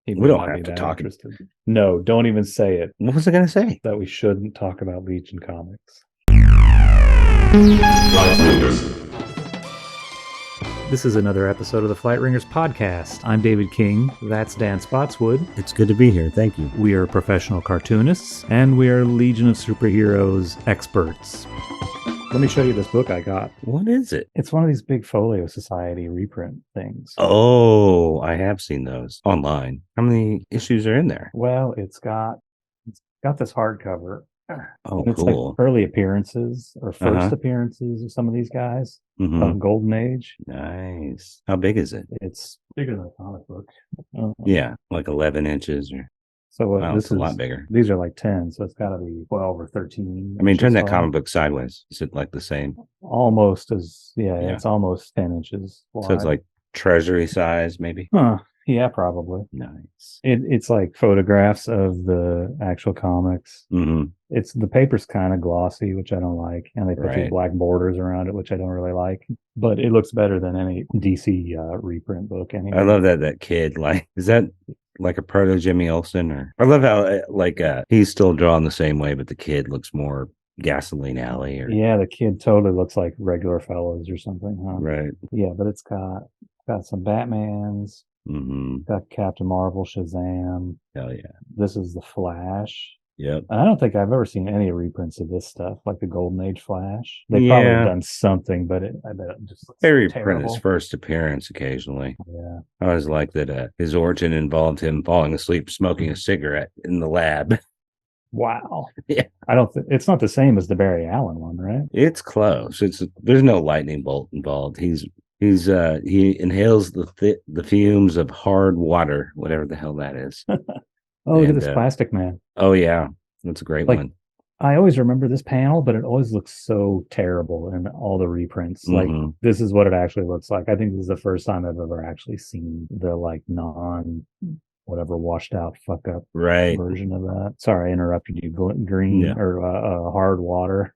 He We may don't not be have to that talk. interested. No, don't even say it. What was I going to say? That we shouldn't talk about Legion comics. This is another episode of the Flight Ringers podcast. I'm David King. That's Dan Spottswood. It's good to be here. Thank you. We are professional cartoonists, and we are Legion of Superheroes experts. Let me show you this book I got. What is it? It's one of these big Folio Society reprint things. Oh, I have seen those online. How many issues are in there? Well, it's got this hardcover. Oh, It's cool. like early appearances or first Uh-huh. appearances of some of these guys Mhm. of Golden Age. Nice. How big is it? It's bigger than a comic book. Yeah, like 11 inches or So wow, this it's a is lot bigger. These are like 10, so it's got to be 12 or 13. I mean, turn inches that tall. comic book sideways. Is it like the same? Almost as Yeah. it's almost 10 inches wide. So it's like treasury size, maybe? Yeah, probably. Nice. It's like photographs of the actual comics. Mm-hmm. It's the paper's kind of glossy, which I don't like, and they put these Right. black borders around it, which I don't really like. But it looks better than any DC reprint book. Anyway. I love that kid. Like, is that like a proto Jimmy Olsen? Or I love how he's still drawn the same way, but the kid looks more Gasoline Alley. Or Yeah, the kid totally looks like regular fellows or something, huh? right. Yeah, but it's got some Batmans. Mm-hmm. Got Captain Marvel, Shazam. Hell yeah. This is the Flash. Yep. And I don't think I've ever seen any reprints of this stuff, like the Golden Age Flash. They've Yeah. probably done something, but I bet it just looks They reprint terrible. his first appearance occasionally. Yeah. I always like that his origin involved him falling asleep smoking a cigarette in the lab. Wow. Yeah. I don't think it's not the same as the Barry Allen one, right? It's close. There's no lightning bolt involved. He inhales the fumes of hard water, whatever the hell that is. Oh, look at this Plastic Man. Oh yeah, that's a great one. I always remember this panel, but it always looks so terrible in all the reprints. Mm-hmm. Like this is what it actually looks like. I think this is the first time I've ever actually seen the like whatever washed out fuck up version of that. Sorry, I interrupted you. Green or hard water.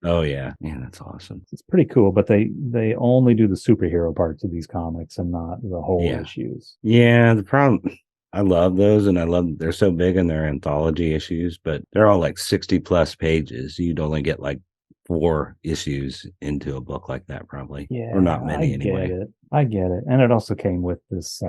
Oh yeah, that's awesome. It's pretty cool, but they only do the superhero parts of these comics and not the whole issues. Yeah, the problem. I love those, and they're so big in their anthology issues, but they're all like 60 plus pages. You'd only get like 4 issues into a book like that, probably. Yeah, or not many anyway. I get it, and it also came with this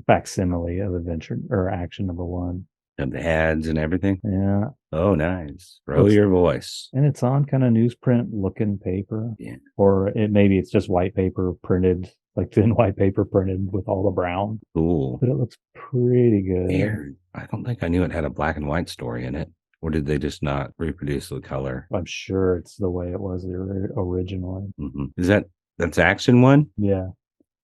facsimile of Adventure or Action #1. And the ads and everything. Yeah. Oh, nice. Roll your voice. And it's on kind of newsprint looking paper. Yeah. Or maybe it's just white paper printed, like thin white paper printed with all the brown. Cool. But it looks pretty good. Weird. I don't think I knew it had a black and white story in it. Or did they just not reproduce the color? I'm sure it's the way it was originally. Mm-hmm. That's Action 1? Yeah.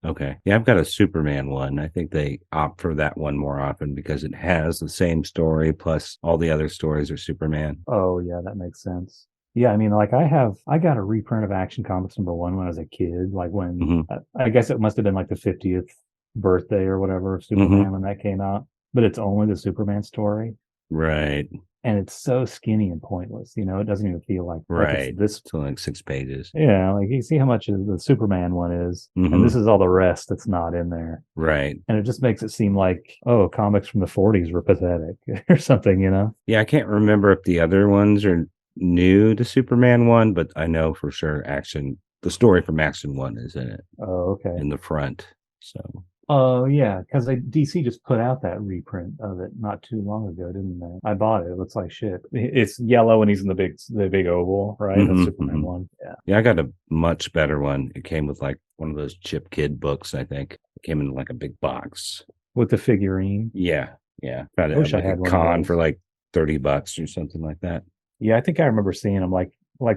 Okay. Yeah, I've got a Superman one. I think they opt for that one more often because it has the same story plus all the other stories are Superman. Oh, yeah, that makes sense. Yeah, I mean, like I got a reprint of Action Comics #1 when I was a kid, like when I guess it must have been like the 50th birthday or whatever of Superman when that came out, but it's only the Superman story. Right. And it's so skinny and pointless, it doesn't even feel like it's like 6 pages. Yeah, like you see how much the Superman one is, and this is all the rest that's not in there. Right. And it just makes it seem like, comics from the 40s were pathetic or something, Yeah, I can't remember if the other ones are new to Superman 1, but I know for sure the story from Action 1 is in it. Oh, okay. In the front. So. Oh, yeah, because DC just put out that reprint of it not too long ago, didn't they? I bought it. It looks like shit. It's yellow and he's in the big oval, right? The Superman one. Yeah. Yeah, I got a much better one. It came with like one of those Chip Kid books, I think. It came in like a big box. With the figurine? Yeah. I wish I had a one con for like $30 or something like that. Yeah, I think I remember seeing them like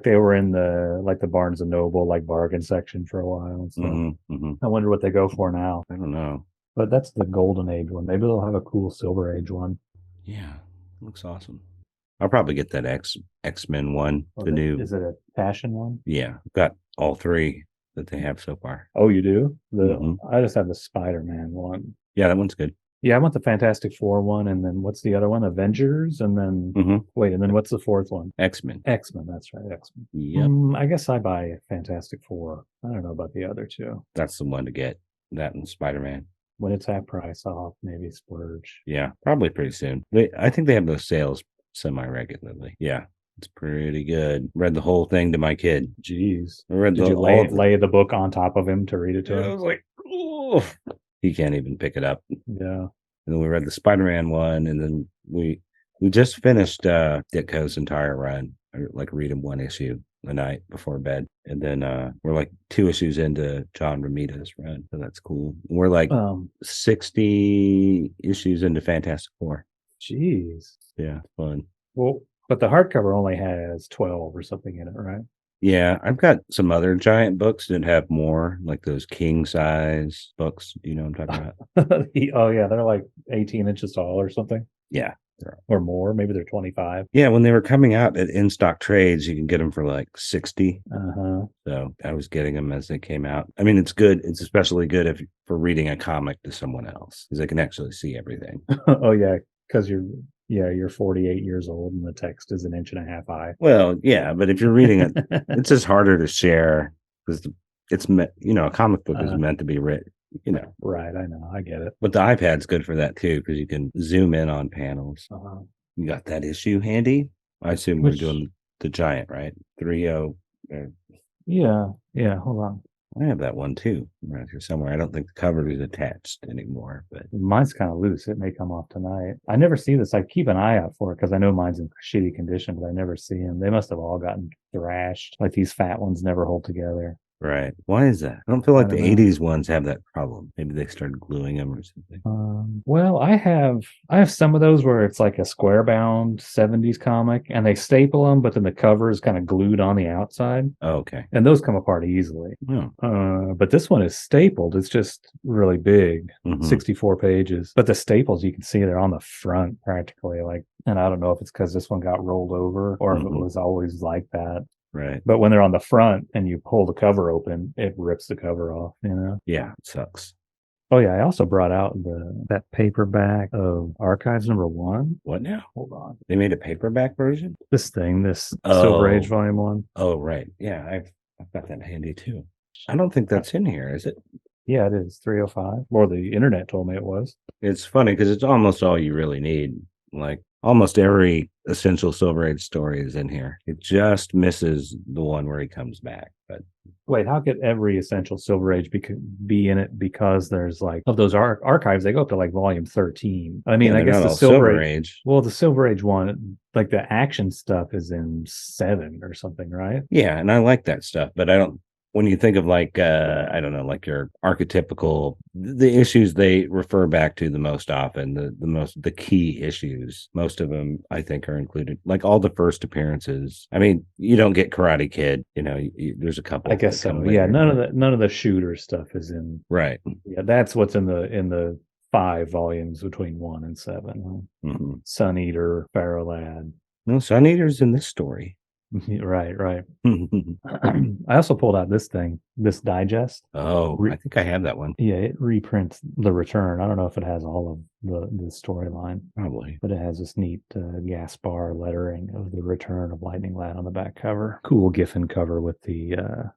they were in the Barnes and Noble like bargain section for a while and stuff. I wonder what they go for now. I don't know. But that's the Golden Age one. Maybe they'll have a cool Silver Age one. Yeah, looks awesome. I'll probably get that X-Men one. New. Is it a Passion one? Yeah, got all 3 that they have so far. Oh, you do? I just have the Spider-Man one. Yeah, that one's good. Yeah, I want the Fantastic Four one, and then what's the other one? Avengers, and then wait, and then what's the 4th one? X-Men. X-Men, that's right, X-Men. Yep. I guess I buy Fantastic Four. I don't know about the other 2. That's the one to get. That and Spider-Man. when it's half price off, maybe splurge. Yeah, probably pretty soon. I think they have those sales semi-regularly. Yeah, it's pretty good. Read the whole thing to my kid. Jeez. I read Did you all of it. lay the book on top of him to read it to I him? was like, oh, he can't even pick it up. Yeah. And then we read the Spider-Man one, and then we just finished Ditko's entire run. I like read him one issue a night before bed, and then we're like 2 issues into John Romita's run, so that's cool. We're like 60 issues into Fantastic Four. Jeez. Yeah, fun. Well, but the hardcover only has 12 or something in it, right? Yeah, I've got some other giant books that have more, like those king size books. You know what I'm talking about? Oh yeah, they're like 18 inches tall or something. Yeah. Or more. Maybe they're 25. Yeah, when they were coming out at in stock trades, you can get them for like 60. Uh-huh. So I was getting them as they came out. I mean, it's good. It's especially good if for reading a comic to someone else because they can actually see everything. Oh yeah, because you're 48 years old and the text is an inch and a half high. Well, yeah, but if you're reading it, it's just harder to share because it's meant, a comic book is meant to be written. Right, I know, I get it. But the iPad's good for that too because you can zoom in on panels. You got that issue handy? I assume we're doing the giant, right? 3.0. Yeah. Hold on. I have that one too around here somewhere. I don't think the cover is attached anymore, but mine's kind of loose. It may come off tonight. I never see this. I keep an eye out for it because I know mine's in shitty condition, but I never see them. They must have all gotten thrashed. Like these fat ones never hold together. Right. Why is that? I don't feel like the 80s ones have that problem. Maybe they started gluing them or something. Well, I have some of those where it's like a square bound 70s comic and they staple them, but then the cover is kind of glued on the outside. Oh, okay. And those come apart easily. But this one is stapled. It's just really big, 64 pages. But the staples, you can see they're on the front practically. And I don't know if it's because this one got rolled over or if it was always like that. Right. But when they're on the front and you pull the cover open, it rips the cover off, Yeah, it sucks. Oh yeah, I also brought out that paperback of Archives #1. What now? Hold on. They made a paperback version? This Silver Age Volume 1. Oh, right. Yeah, I've got that handy too. I don't think that's in here, is it? Yeah, it is 305. Or the internet told me it was. It's funny because it's almost all you really need. Like almost every essential Silver Age story is in here. It just misses the one where he comes back. But wait, how could every essential Silver Age be in it? Because there's of those archives, they go up to volume 13. I mean, I guess the Silver Age. Well, the Silver Age one, the action stuff is in 7 or something, right? Yeah, and I like that stuff, but I don't. When you think of I don't know, your archetypical, the issues they refer back to the most often, the key issues, most of them I think are included. Like all the first appearances. I mean, you don't get Karate Kid, there's a couple. I guess so. Yeah, none of the shooter stuff is in. Right. Yeah, that's what's in the 5 volumes between 1 and 7. Huh? Sun Eater, Pharaoh Lad. No, Sun Eater's in this story. Right. I also pulled out this digest. Oh, I think I have that one. Yeah, it reprints The Return. I don't know if it has all of the storyline. Probably. But it has this neat Gaspar lettering of The Return of Lightning Lad on the back cover. Cool Giffen cover with the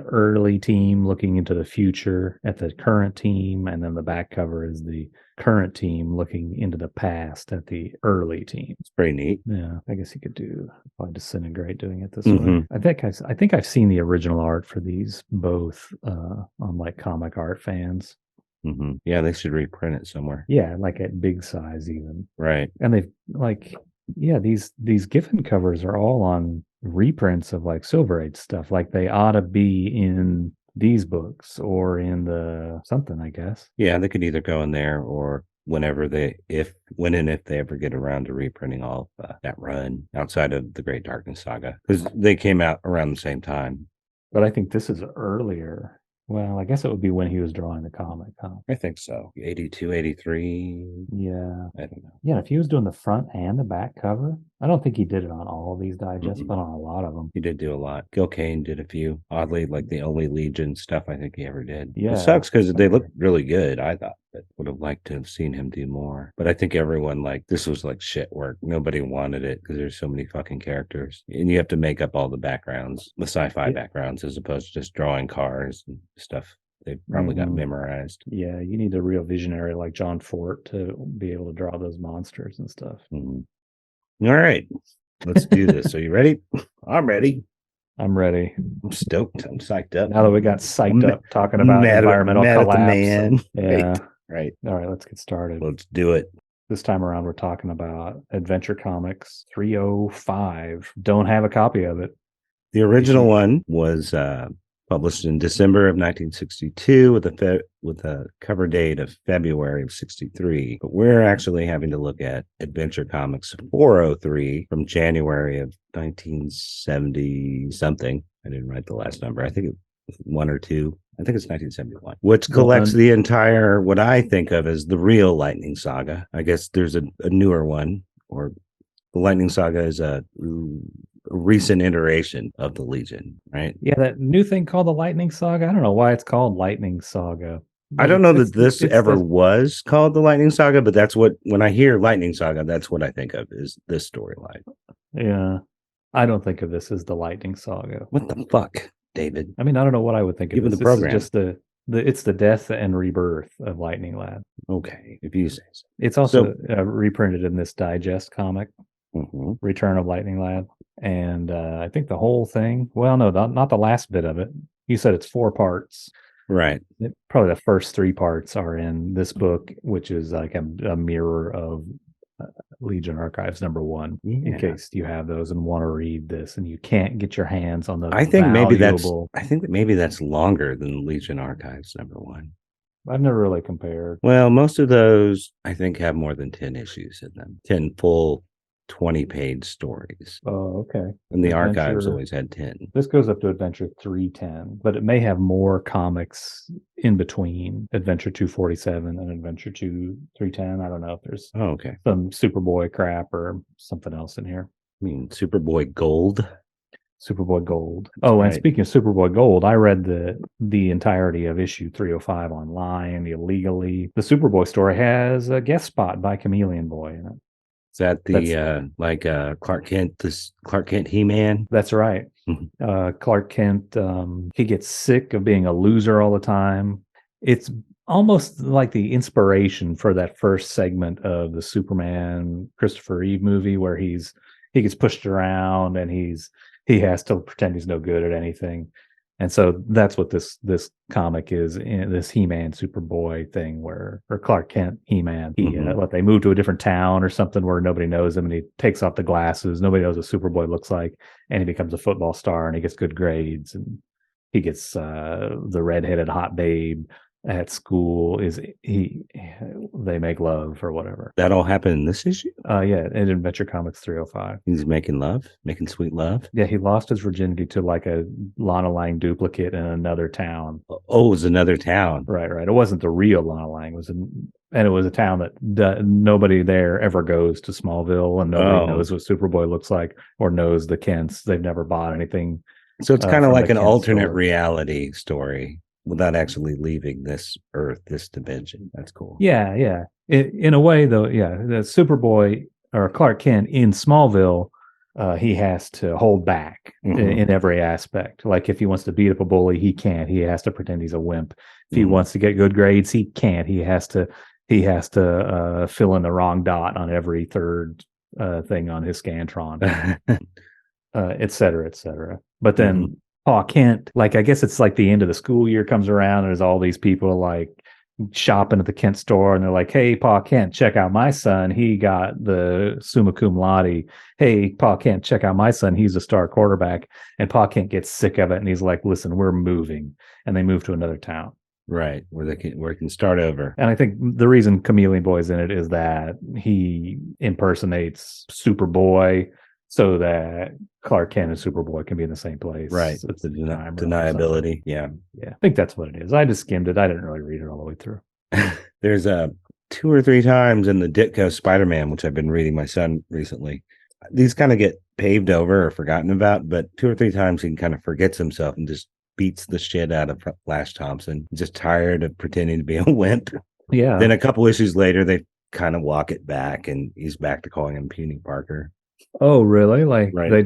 early team looking into the future at the current team, and then the back cover is the current team looking into the past at the early team. It's pretty neat. Yeah, I guess you could probably disintegrate doing it this way. I think I've seen the original art for these both on Comic Art Fans. Yeah, they should reprint it somewhere. Yeah, at big size even. Right. And they've these Giffen covers are all on reprints of Silver Age stuff. They ought to be in these books or in the something, I guess. Yeah, they could either go in there or whenever if they ever get around to reprinting all of that run outside of the Great Darkness Saga, because they came out around the same time. But I think this is earlier. Well, I guess it would be when he was drawing the comic, huh? I think so. 82, 83. Yeah. I don't know. Yeah, if he was doing the front and the back cover, I don't think he did it on all of these digests, but on a lot of them. He did do a lot. Gil Kane did a few. Oddly, the only Legion stuff I think he ever did. Yeah. It sucks because they look really good, I thought. But would have liked to have seen him do more. But I think everyone this was shit work. Nobody wanted it because there's so many fucking characters. And you have to make up all the backgrounds, the sci-fi backgrounds, as opposed to just drawing cars and stuff They probably got memorized. Yeah, you need a real visionary like John Forte to be able to draw those monsters and stuff. All right, let's do this. Are you ready? I'm ready. I'm ready. I'm stoked. I'm psyched up. Now that we got psyched up talking about environmental collapse. Man. Yeah. Right. All right, let's get started. Let's do it. This time around, we're talking about Adventure Comics 305. Don't have a copy of it. The original one was published in December of 1962 with a cover date of February of 63. But we're actually having to look at Adventure Comics 403 from January of 1970 something. I didn't write the last number. I think it was 1 or 2. I think it's 1971, which collects the entire, what I think of as the real Lightning Saga. I guess there's a newer one, or the Lightning Saga is a recent iteration of the Legion, right? Yeah, that new thing called the Lightning Saga. I don't know why it's called Lightning Saga. I don't know that this ever was called the Lightning Saga, but that's what, when I hear Lightning Saga, that's what I think of, is this storyline. Yeah. I don't think of this as the Lightning Saga. What the fuck, David? I mean, I don't know what I would think of this. The program. This is just it's the death and rebirth of Lightning Lad. Okay, if you say so. It's also reprinted in this digest comic, Return of Lightning Lad. And I think the whole thing, well, no, not the last bit of it. You said it's 4 parts. Right. Probably the first 3 parts are in this book, which is like a mirror of Legion Archives #1, in case you have those and want to read this and you can't get your hands on the I think that maybe that's longer than Legion Archives #1. I've never really compared. Well, most of those I think have more than 10 issues in them. 10 full 20-page stories. Oh, okay. And the archives always had 10. This goes up to Adventure 310, but it may have more comics in between Adventure 247 and Adventure 310. I don't know if there's some Superboy crap or something else in here. I mean, Superboy Gold. Superboy Gold. Oh, and speaking of Superboy Gold, I read the entirety of issue 305 online illegally. The Superboy story has a guest spot by Chameleon Boy in it. Is that the Clark Kent He-Man? That's right. Clark Kent, he gets sick of being a loser all the time. It's almost like the inspiration for that first segment of the Superman Christopher Reeve movie where he gets pushed around and he has to pretend he's no good at anything. And so that's what this comic is, in this He-Man Superboy thing, or Clark Kent He-Man. They move to a different town or something where nobody knows him, and he takes off the glasses. Nobody knows what Superboy looks like, and he becomes a football star, and he gets good grades, and he gets the redheaded hot babe at school. They make love or whatever. That all happened in this issue? Yeah, in Adventure Comics 305. He's making sweet love. Yeah, he lost his virginity to like a Lana Lang duplicate in another town. Oh, it was another town. Right. It wasn't the real Lana Lang. It was a town that nobody there ever goes to Smallville, and nobody knows what Superboy looks like or knows the Kents. They've never bought anything. So it's kind of like an alternate reality story without actually leaving this Earth, this dimension. That's cool. Yeah. In a way, though, the Superboy or Clark Kent in Smallville, he has to hold back in every aspect. Like if he wants to beat up a bully, he can't. He has to pretend he's a wimp. If he wants to get good grades, he can't. He has to fill in the wrong dot on every third thing on his Scantron, et cetera. But then Pa Kent, like, I guess it's like the end of the school year comes around, and there's all these people like shopping at the Kent store, and they're like, "Hey, Pa Kent, check out my son. He got the summa cum laude. Hey, Pa Kent, check out my son. He's a star quarterback." And Pa Kent gets sick of it, and he's like, "Listen, we're moving," and they move to another town. Right, where it can start over. And I think the reason Chameleon Boy's in it is that he impersonates Superboy so that Clark Kent and Superboy can be in the same place. Right. It's the deniability. Yeah. I think that's what it is. I just skimmed it. I didn't really read it all the way through. There's 2 or 3 times in the Ditko Spider-Man, which I've been reading my son recently. These kind of get paved over or forgotten about, but 2 or 3 times he kind of forgets himself and just beats the shit out of Flash Thompson. Just tired of pretending to be a wimp. Yeah. Then a couple issues later, they kind of walk it back, and he's back to calling him Puny Parker. Oh, really? Like, they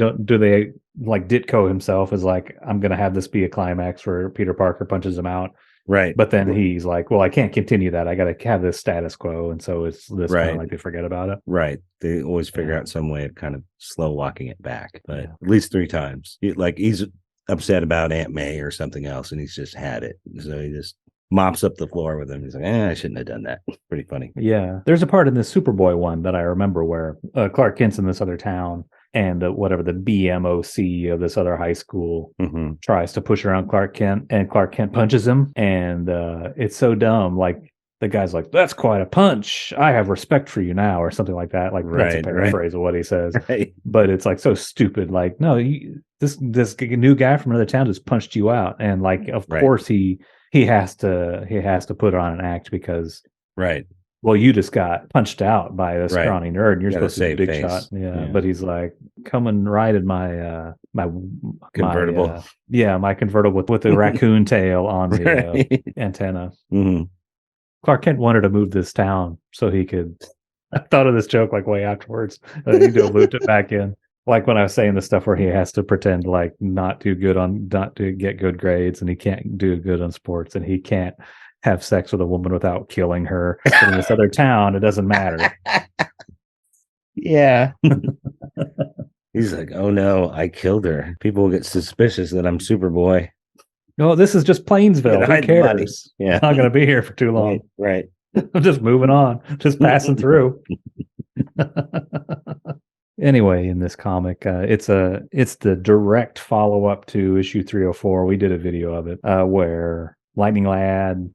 like Ditko himself is like, I'm going to have this be a climax where Peter Parker punches him out, Right. But then he's like, well, I can't continue that. I got to have this status quo. And so it's this kind Right. of like they forget about it. Right. They always figure Yeah. out some way of kind of slow walking it back, but Yeah. at least 3 times. Like he's upset about Aunt May or something else, and he's just had it. So he just mops up the floor with him. He's like, I shouldn't have done that. Pretty funny. Yeah. There's a part in this Superboy one that I remember where Clark Kent's in this other town, and whatever the BMOC of this other high school tries to push around Clark Kent, and Clark Kent punches him. And it's so dumb. Like, the guy's like, that's quite a punch. I have respect for you now, or something like that. Like, that's a paraphrase of what he says. Right. But it's like so stupid. Like, no, this new guy from another town just punched you out. And like, of course he has to put on an act because well, you just got punched out by this scrawny nerd, and you're supposed to be a big shot. Yeah. But he's like, coming right at my my convertible. My convertible with the raccoon tail on the antenna. Clark Kent wanted to move this town so he could. I thought of this joke like way afterwards. He looped it back in. Like when I was saying the stuff where he has to pretend like not to get good grades, and he can't do good on sports, and he can't have sex with a woman without killing her. But in this other town, it doesn't matter. Yeah. He's like, oh no, I killed her. People will get suspicious that I'm Superboy. No, this is just Plainsville. Who cares? Yeah. I'm not going to be here for too long. Right. I'm just moving on, just passing through. Anyway, in this comic, it's the direct follow-up to issue 304. We did a video of it where Lightning Lad,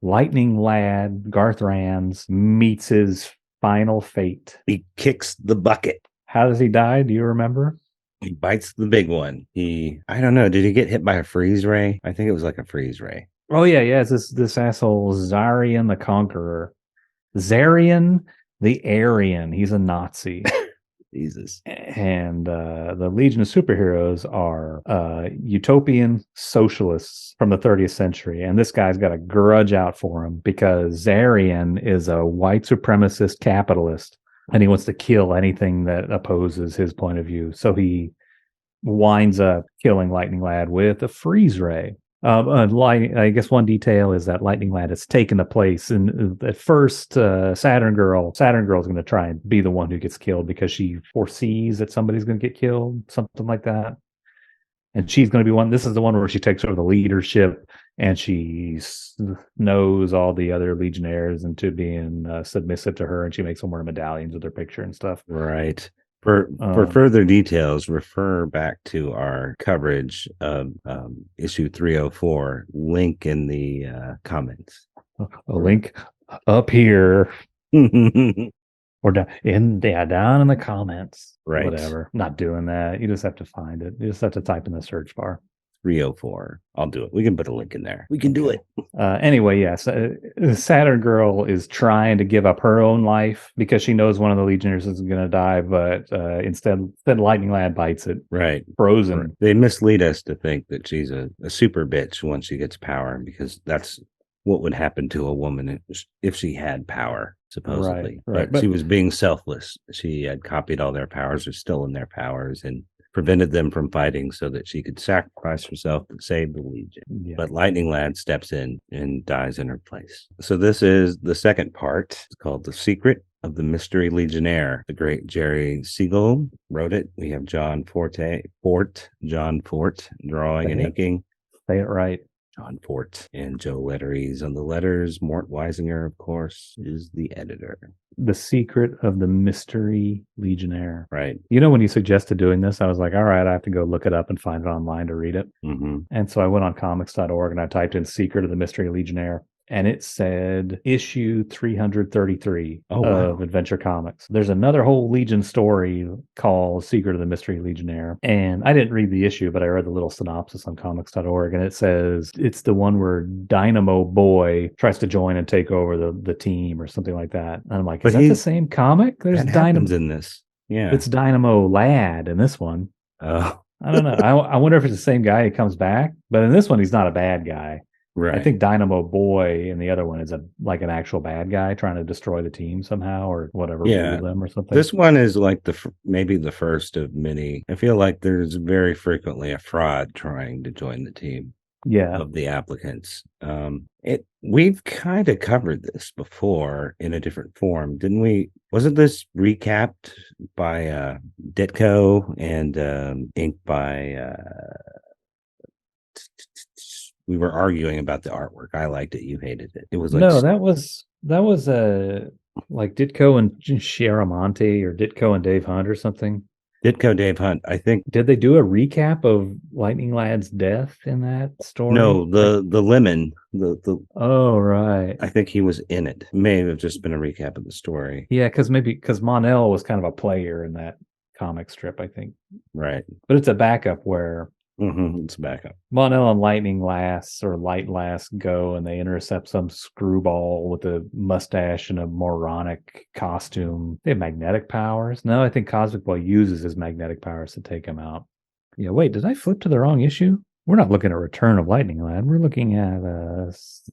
Garth Rands meets his final fate. He kicks the bucket. How does he die? Do you remember? He bites the big one. I don't know. Did he get hit by a freeze ray? I think it was like a freeze ray. Oh yeah. It's this asshole Zarian the Conqueror. Zarian the Aryan. He's a Nazi. Jesus. And the Legion of Superheroes are utopian socialists from the 30th century. And this guy's got a grudge out for him because Zarian is a white supremacist capitalist, and he wants to kill anything that opposes his point of view. So he winds up killing Lightning Lad with a freeze ray. I guess one detail is that Lightning Lad has taken the place, and at first Saturn Girl is going to try and be the one who gets killed because she foresees that somebody's going to get killed, something like that. And she's going to be one. This is the one where she takes over the leadership, and she knows all the other Legionnaires into being submissive to her, and she makes them wear medallions with her picture and stuff. Right. For further details, refer back to our coverage of issue 304. Link in the comments. A link up here. Or down in the comments. Right. Whatever. Not doing that. You just have to find it. You just have to type in the search bar. 304. I'll do it. We can put a link in there. We can do it. Anyway, yes. Saturn Girl is trying to give up her own life because she knows one of the Legionnaires is going to die, but instead Lightning Lad bites it. Right. Frozen. Right. They mislead us to think that she's a super bitch once she gets power, because that's what would happen to a woman if she had power, supposedly. Right. But she was being selfless. She had copied all their powers, or still in their powers, and prevented them from fighting so that she could sacrifice herself to save the Legion. Yeah. But Lightning Lad steps in and dies in her place. So this is the second part. It's called The Secret of the Mystery Legionnaire. The great Jerry Siegel wrote it. We have John Forte drawing and inking. Say it right. John Forte and Joe Letteries on the letters. Mort Weisinger, of course, is the editor. The Secret of the Mystery Legionnaire. Right. You know, when you suggested doing this, I was like, all right, I have to go look it up and find it online to read it. Mm-hmm. And so I went on comics.org and I typed in Secret of the Mystery Legionnaire. And it said issue 333 of Adventure Comics. There's another whole Legion story called Secret of the Mystery Legionnaire. And I didn't read the issue, but I read the little synopsis on comics.org. And it says it's the one where Dynamo Boy tries to join and take over the team or something like that. And I'm like, is that the same comic? There's Dynamo in this. Yeah. It's Dynamo Lad in this one. Oh. I don't know. I wonder if it's the same guy who comes back. But in this one, he's not a bad guy. Right. I think Dynamo Boy in the other one is like an actual bad guy trying to destroy the team somehow or whatever. Yeah. Them or something. This one is like maybe the first of many. I feel like there's very frequently a fraud trying to join the team. Yeah. of the applicants. We've kind of covered this before in a different form, didn't we? Wasn't this recapped by Ditko and inked by we were arguing about the artwork. I liked it, you hated it. It was like No, that was like Ditko and Chiaramonte or Ditko and Dave Hunt or something. Ditko Dave Hunt. I think Did they do a recap of Lightning Lad's death in that story? no, the lemon, the Oh, right. I think he was in it. May have just been a recap of the story. Yeah, because Monel was kind of a player in that comic strip, I think. Right. But it's a backup where It's backup. Monel and Lightning Lass or Light Lass go and they intercept some screwball with a mustache and a moronic costume. They have magnetic powers. No, I think Cosmic Boy uses his magnetic powers to take him out. Yeah, wait, did I flip to the wrong issue? We're not looking at Return of Lightning Lad. We're looking at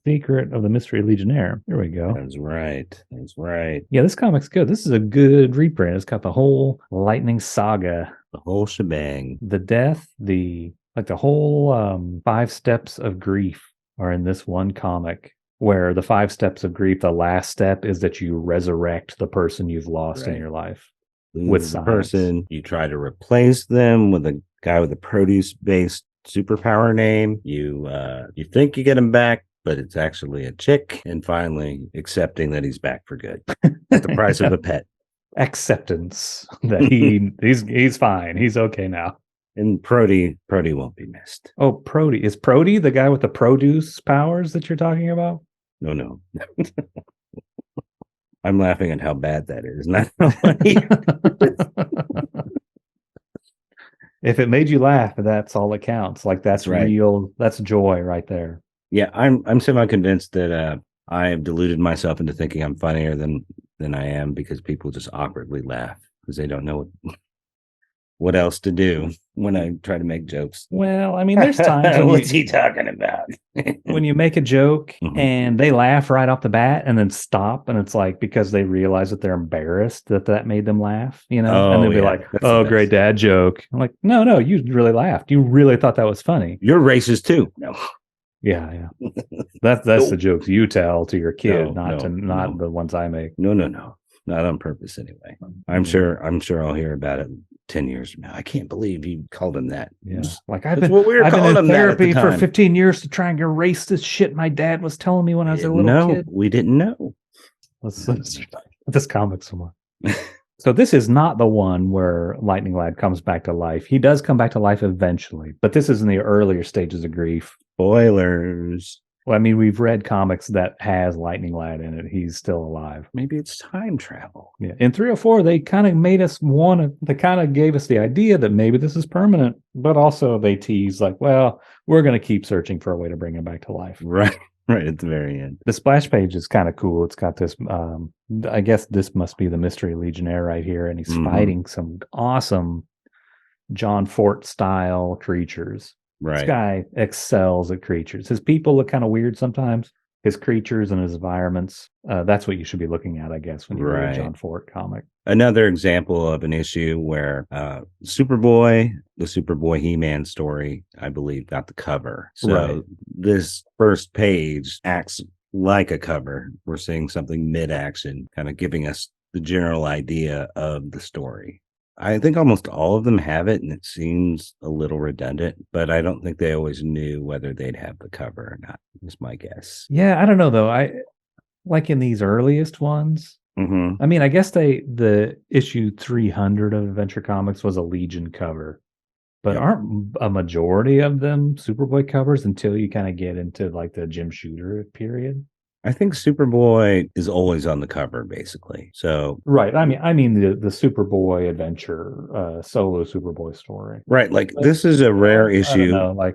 Secret of the Mystery Legionnaire. Here we go. That's right. That's right. Yeah, this comic's good. This is a good reprint. It's got the whole Lightning saga. The whole shebang. The death, the whole 5 steps of grief are in this one comic, where the 5 steps of grief, the last step is that you resurrect the person you've lost in your life. With the person, you try to replace them with a guy with a produce-based superpower name. You think you get him back, but it's actually a chick. And finally, accepting that he's back for good at the price of a pet. Acceptance that he's fine. He's okay now. And Prody won't be missed. Oh, Prody. Is Prody the guy with the produce powers that you're talking about? No. I'm laughing at how bad that is. Not how funny. If it made you laugh, that's all that counts. Like that's right. Real. That's joy right there. Yeah, I'm semi-convinced that I have deluded myself into thinking I'm funnier than I am because people just awkwardly laugh because they don't know what else to do when I try to make jokes. Well, I mean, there's times what's he talking about? When you make a joke and they laugh right off the bat and then stop, and it's like because they realize that they're embarrassed that made them laugh, and they'll be like, "Oh, great dad joke." I'm like, "No, you really laughed. You really thought that was funny. You're racist too." No. Yeah. That's the jokes you tell to your kid, not the ones I make. No. Not on purpose anyway. I'm sure I'll hear about it 10 years from now. I can't believe you called him that. Yeah. Like I've been in therapy for 15 years to try and erase this shit my dad was telling me when I was a little kid. We didn't know. Let's this comic some more. So this is not the one where Lightning Lad comes back to life. He does come back to life eventually, but this is in the earlier stages of grief. Spoilers. Well, I mean, we've read comics that has Lightning Lad in it. He's still alive. Maybe it's time travel. Yeah. In 304, they kind of made us they kind of gave us the idea that maybe this is permanent, but also they tease like, well, we're going to keep searching for a way to bring him back to life. Right at the very end. The splash page is kind of cool. It's got this, I guess this must be the Mystery Legionnaire right here, and he's fighting some awesome John Forte style creatures. Right. This guy excels at creatures. His people look kind of weird sometimes. His creatures and his environments. That's what you should be looking at, I guess, when you read a John Forte comic. Another example of an issue where Superboy, the Superboy He-Man story, I believe, got the cover. So this first page acts like a cover. We're seeing something mid-action, kind of giving us the general idea of the story. I think almost all of them have it, and it seems a little redundant, but I don't think they always knew whether they'd have the cover or not, is my guess. Yeah, I don't know, though. I like in these earliest ones, I mean, I guess the issue 300 of Adventure Comics was a Legion cover, but aren't a majority of them Superboy covers until you kind of get into like the Jim Shooter period? I think Superboy is always on the cover, basically. So right. I mean the Superboy adventure, solo Superboy story. Right. Like this is a rare issue.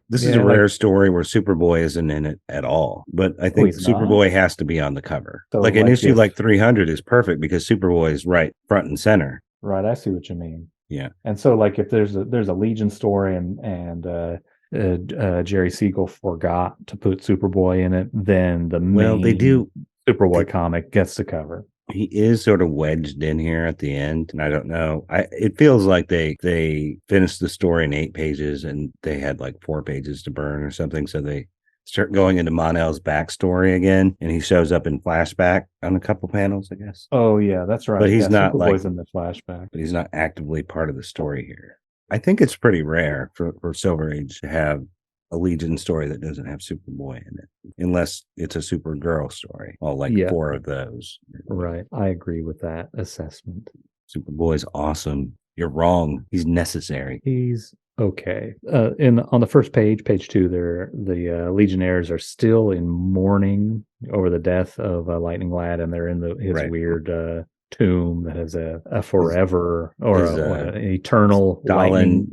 This is a rare story where Superboy isn't in it at all. But I think Superboy has to be on the cover. So like an issue like 300 is perfect because Superboy is right front and center. Right. I see what you mean. Yeah. And so like if there's a Legion story and Jerry Siegel forgot to put Superboy in it, then the main they do Superboy comic gets the cover. He is sort of wedged in here at the end, and I don't know. It feels like they finished the story in 8 pages, and they had like 4 pages to burn or something. So they start going into Monel's backstory again, and he shows up in flashback on a couple panels, I guess. Oh yeah, that's right. But he's not Superboy's in the flashback. But he's not actively part of the story here. I think it's pretty rare for Silver Age to have a Legion story that doesn't have Superboy in it, unless it's a Supergirl story. All like 4 of those. Right. I agree with that assessment. Superboy's awesome. You're wrong. He's necessary. He's okay. On the first page, page 2, the Legionnaires are still in mourning over the death of Lightning Lad, and they're in his weird tomb that has a forever or an eternal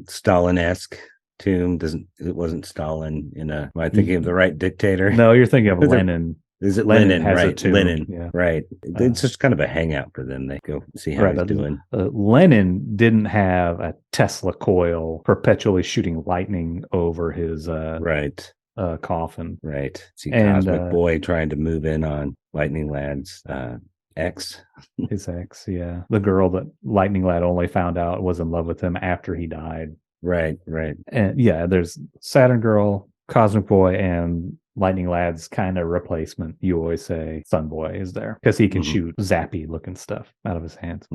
Stalin-esque tomb. It wasn't Stalin am I thinking of the right dictator? No, you're thinking of Lenin. Is it Lenin? Right. Lenin. Right. It's just kind of a hangout for them. They go see how he's doing. Lenin didn't have a Tesla coil perpetually shooting lightning over his coffin. Right. See Cosmic Boy trying to move in on Lightning Lad's ex. His ex, yeah. The girl that Lightning Lad only found out was in love with him after he died. Right. And there's Saturn Girl, Cosmic Boy, and Lightning Lad's kind of replacement. You always say Sun Boy is there because he can shoot zappy looking stuff out of his hands.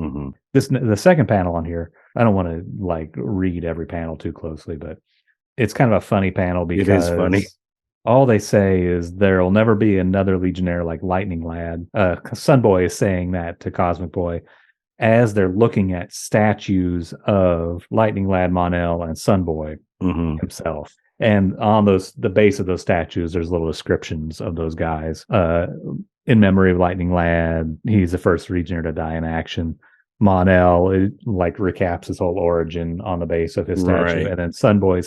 The second panel on here, I don't want to like read every panel too closely, but it's kind of a funny panel because it is funny. All they say is there'll never be another Legionnaire like Lightning Lad. Sun Boy is saying that to Cosmic Boy as they're looking at statues of Lightning Lad, Mon-El, and Sun Boy himself. And on the base of those statues, there's little descriptions of those guys. In memory of Lightning Lad, he's the first Legionnaire to die in action. Mon-El, it like recaps his whole origin on the base of his statue, and then Sunboy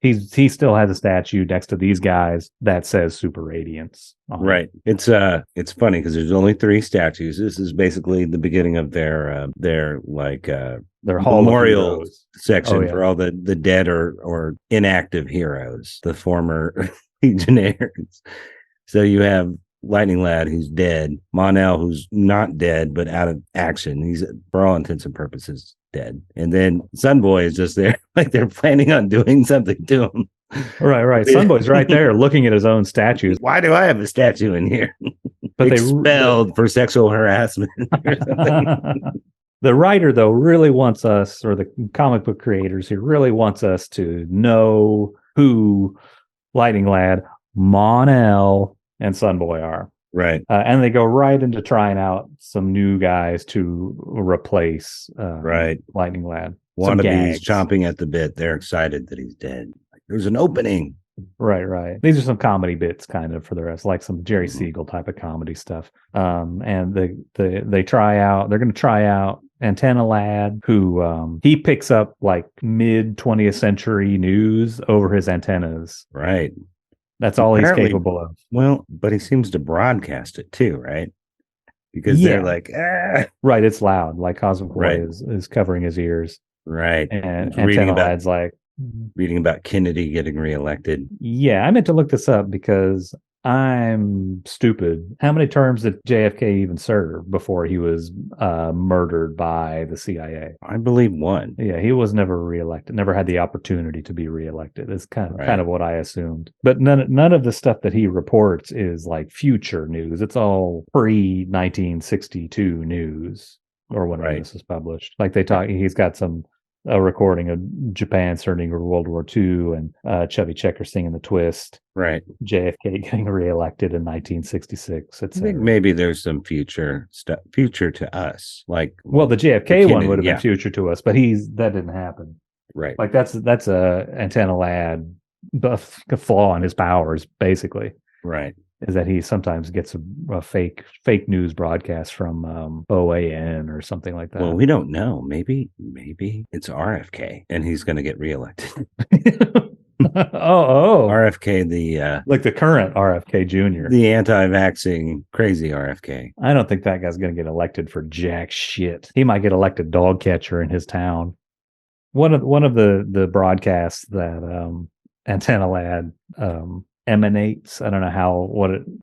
he still has a statue next to these guys that says Super Radiance. It's funny because there's only 3 statues. This is basically the beginning of their memorial section for all the dead or inactive heroes, the former Legionnaires. So you have Lightning Lad, who's dead. Mon-El, who's not dead, but out of action. He's, for all intents and purposes, dead. And then Sunboy is just there, like they're planning on doing something to him. Right. Sunboy's right there looking at his own statues. Why do I have a statue in here? But expelled for sexual harassment or something. The writer, though, really wants us, or the comic book creators here, really wants us to know who Lightning Lad, Mon-El, and Sunboy are. Right. And they go right into trying out some new guys to replace Lightning Lad. Wannabes chomping at the bit. They're excited that he's dead. Like, there's an opening. Right. These are some comedy bits kind of for the rest, like some Jerry Siegel type of comedy stuff. And they try out, they're going to try out Antenna Lad, who he picks up like mid 20th century news over his antennas. Right. That's all he's capable of. Well, but he seems to broadcast it too, right? Because they're like, Right, it's loud. Like Cosmic Boy is covering his ears. Right. And Antenna Lad's like reading about Kennedy getting reelected. Yeah, I meant to look this up because I'm stupid. How many terms did JFK even serve before he was murdered by the CIA? I believe 1. Yeah, he was never reelected. Never had the opportunity to be reelected. It's kind of what I assumed. But none of the stuff that he reports is like future news. It's all pre-1962 news or whenever this is published. Like they talk, he's got a recording of Japan starting World War II and Chubby Checker singing the twist. Right. JFK getting reelected in 1966. I think maybe there's some future to us. Like, well, the JFK one would have been future to us, but that didn't happen. Right. Like that's a Antenna Lad flaw in his powers, basically. Right. Is that he sometimes gets a fake news broadcast from OAN or something like that. Well, we don't know. Maybe it's RFK and he's going to get reelected. RFK, the like the current RFK Jr., the anti-vaxxing crazy RFK. I don't think that guy's going to get elected for jack shit. He might get elected dog catcher in his town. One of the broadcasts that Antenna Lad emanates. I don't know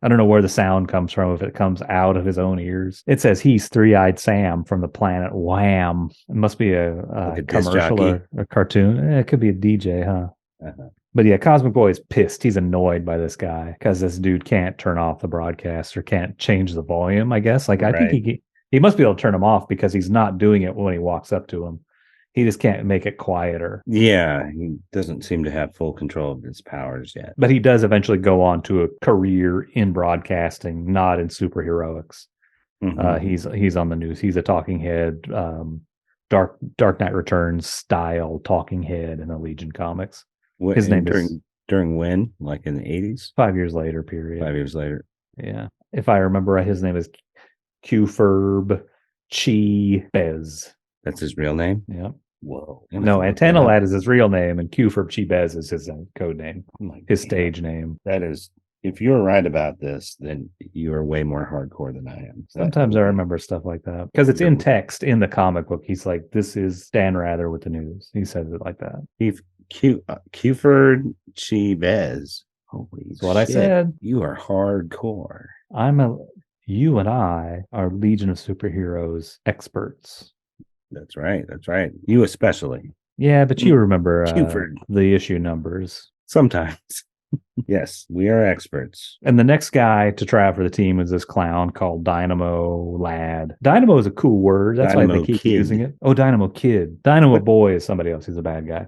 I don't know where the sound comes from, if it comes out of his own ears. It says he's Three-Eyed Sam from the planet Wham. It must be a commercial or a cartoon. It could be a DJ, huh? Uh-huh. But yeah, Cosmic Boy is pissed. He's annoyed by this guy because this dude can't turn off the broadcast or can't change the volume, I guess. Like, I think he must be able to turn him off because he's not doing it when he walks up to him. He just can't make it quieter. Yeah, he doesn't seem to have full control of his powers yet. But he does eventually go on to a career in broadcasting, not in superheroics. Mm-hmm. He's on the news. He's a talking head, Dark Knight Returns style talking head in the Legion comics. His name during when? Like in the 80s? 5 years later period. 5 years later. Yeah. If I remember right, his name is Q-Ferb Chi Bez. That's his real name? Yep. Whoa. No, Antenna Lad is his real name, and Q-Ferb Chi Bez is his code name, his stage name. That is, if you're right about this, then you are way more hardcore than I am. Sometimes I remember stuff like that because it's in text in the comic book. He's like, "This is Dan Rather with the news." He says it like that. Q-Ferb Chi Bez. Holy That's what I said. You are hardcore. You and I are Legion of Superheroes experts. That's right. That's right. You especially. Yeah, but you remember the issue numbers. Sometimes. Yes, we are experts. And the next guy to try out for the team is this clown called Dynamo Lad. Dynamo is a cool word. That's Dynamo why they keep using it. Oh, Dynamo Kid. Dynamo Boy is somebody else. He's a bad guy.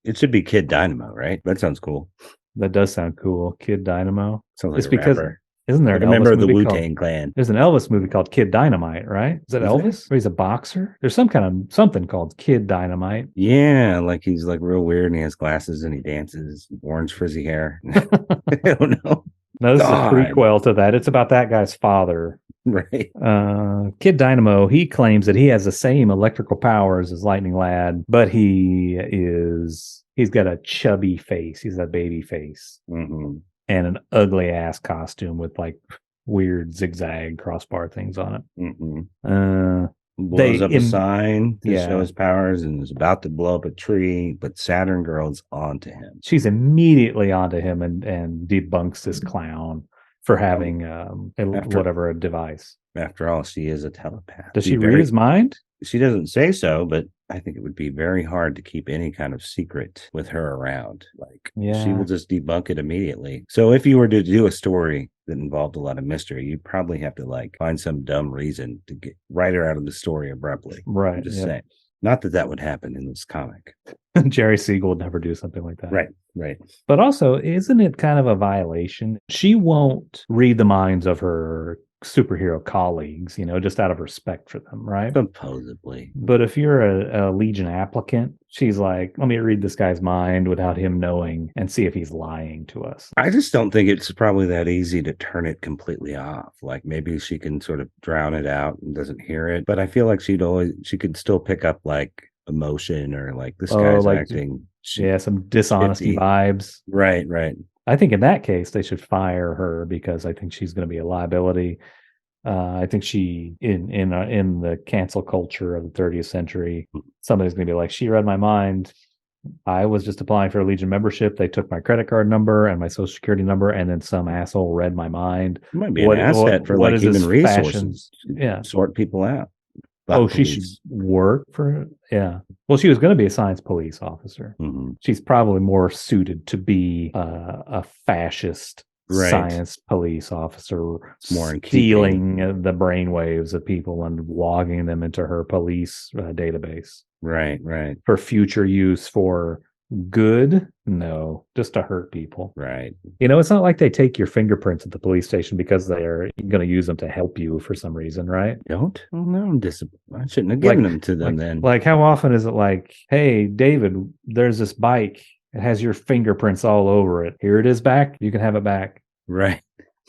It should be Kid Dynamo, right? That sounds cool. That does sound cool. Kid Dynamo. Sounds like a rapper. Isn't there a member of the Wu-Tang Clan? There's an Elvis movie called Kid Dynamite, right? Is that Elvis? Or he's a boxer? There's something called Kid Dynamite. Yeah, like he's like real weird and he has glasses and he dances, orange frizzy hair. I don't know. No, this is a prequel to that. It's about that guy's father. Right. Kid Dynamo, he claims that he has the same electrical powers as Lightning Lad, but he's got a chubby face. He's a baby face. Mm-hmm. And an ugly ass costume with like weird zigzag crossbar things on it. Mm-hmm. Blows up a sign to show his powers and is about to blow up a tree, but Saturn Girl's onto him. She's immediately onto him and debunks this clown for having a device. After all, she is a telepath. Does she read his mind? She doesn't say so, but I think it would be very hard to keep any kind of secret with her around. She will just debunk it immediately. So if you were to do a story that involved a lot of mystery, you'd probably have to find some dumb reason to write her out of the story abruptly. Right. I'm just saying. Not that would happen in this comic. Jerry Siegel would never do something like that. Right. But also, isn't it kind of a violation? She won't read the minds of her superhero colleagues, just out of respect for them, right? Supposedly. But if you're a Legion applicant, she's like, let me read this guy's mind without him knowing and see if he's lying to us. I just don't think it's probably that easy to turn it completely off. Like maybe she can sort of drown it out and doesn't hear it. But I feel like she could still pick up emotion or this guy's acting. Some dishonesty vibes. Right. I think in that case, they should fire her because I think she's going to be a liability. I think she, in the cancel culture of the 30th century, somebody's going to be like, she read my mind. I was just applying for a Legion membership. They took my credit card number and my social security number, and then some asshole read my mind. It might be an asset for human resources. Sort people out. She should work for. Yeah. Well, she was going to be a science police officer. Mm-hmm. She's probably more suited to be a fascist science police officer, more stealing the brainwaves of people and logging them into her police database. Right. For future use for good? No, just to hurt people. Right. It's not like they take your fingerprints at the police station because they're going to use them to help you for some reason, right? Don't? Oh, no, I shouldn't have given them to them then. How often is it hey, David, there's this bike. It has your fingerprints all over it. Here it is back. You can have it back. Right.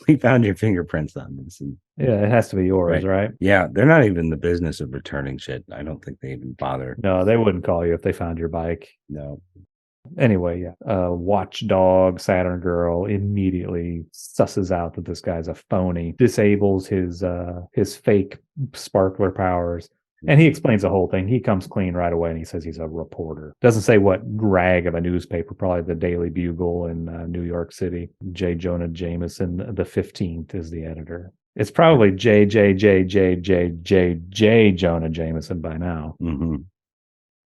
We found your fingerprints on this. Yeah, it has to be yours, right? Yeah, they're not even in the business of returning shit. I don't think they even bother. No, they wouldn't call you if they found your bike. No. Anyway, Watchdog Saturn Girl immediately susses out that this guy's a phony, disables his fake sparkler powers, And he explains the whole thing. He comes clean right away and he says he's a reporter. Doesn't say what rag of a newspaper, probably the Daily Bugle in New York City. J. Jonah Jameson, the 15th, is the editor. It's probably J. Jonah Jameson by now. Mm-hmm.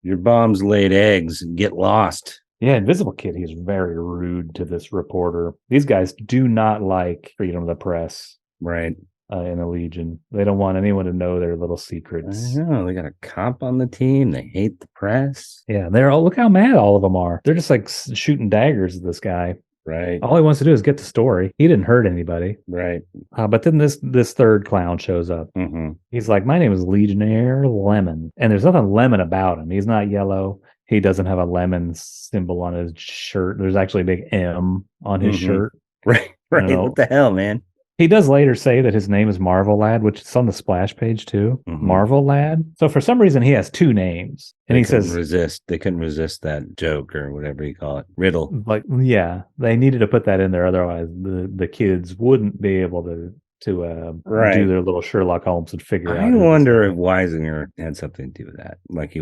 Your bombs laid eggs. Get lost. Yeah, Invisible Kid, he's very rude to this reporter. These guys do not like freedom of the press. Right. In the Legion. They don't want anyone to know their little secrets. I know. They got a cop on the team. They hate the press. Yeah, they're all, look how mad all of them are. They're just like shooting daggers at this guy. Right. All he wants to do is get the story. He didn't hurt anybody. Right. But then this third clown shows up. Mm-hmm. He's like, my name is Legionnaire Lemon. And there's nothing lemon about him. He's not yellow. He doesn't have a lemon symbol on his shirt. There's actually a big M on his shirt. Right. Right. What the hell, man? He does later say that his name is Marvel Lad, which is on the splash page too. Mm-hmm. Marvel Lad. So for some reason he has two names, and he says they couldn't resist that joke or whatever you call it, riddle. Like, yeah, they needed to put that in there, otherwise the kids wouldn't be able to do their little Sherlock Holmes and figure out. I wonder if Weisinger had something to do with that. Like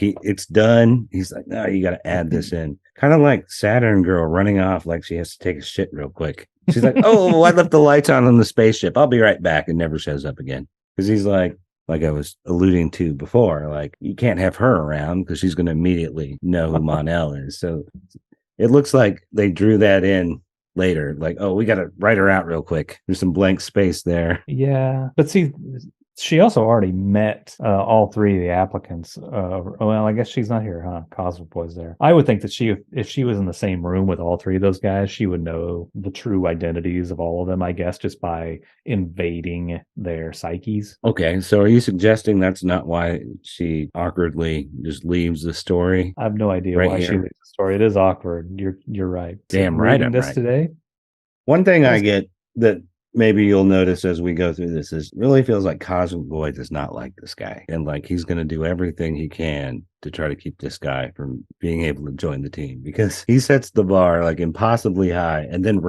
it's done. He's like, no, you got to add this in. Kind of like Saturn girl running off like she has to take a shit real quick. She's like, oh, I left the lights on the spaceship. I'll be right back, and never shows up again. Because he's like I was alluding to before, like you can't have her around because she's going to immediately know who Mon-El is. So it looks like they drew that in later. Like, oh, we got to write her out real quick. There's some blank space there. Yeah, but see, she also already met all three of the applicants. Well, I guess she's not here, huh? Cosmic Boy's there. I would think that if she was in the same room with all three of those guys, she would know the true identities of all of them, I guess, just by invading their psyches. Okay, so are you suggesting that's not why she awkwardly just leaves the story? I have no idea why she leaves the story. It is awkward. You're right. Damn right. I'm this right. Today. One thing I get that maybe you'll notice as we go through this is really feels like Cosmic Boy does not like this guy, and like he's going to do everything he can to try to keep this guy from being able to join the team, because he sets the bar like impossibly high and then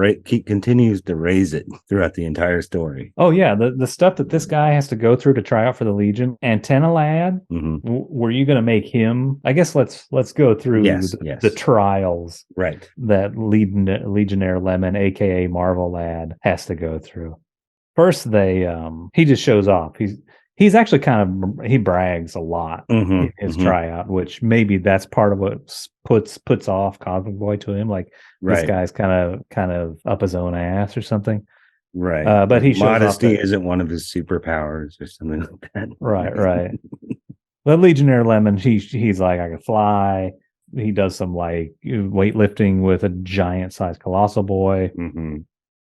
continues to raise it throughout the entire story. Oh yeah, the stuff that this guy has to go through to try out for the Legion. Antenna Lad, were you going to make him? I guess let's go through the trials that Legionnaire Lemon, aka Marvel Lad, has to go through. First, he just shows off. He's actually he brags a lot in his tryout, which maybe that's part of what puts off Cosmic Boy to him. Like this guy's kind of up his own ass or something. Right. But he shows modesty isn't one of his superpowers or something like that. Right. But Legionnaire Lemon, he's like, I can fly. He does some like weightlifting with a giant sized Colossal Boy.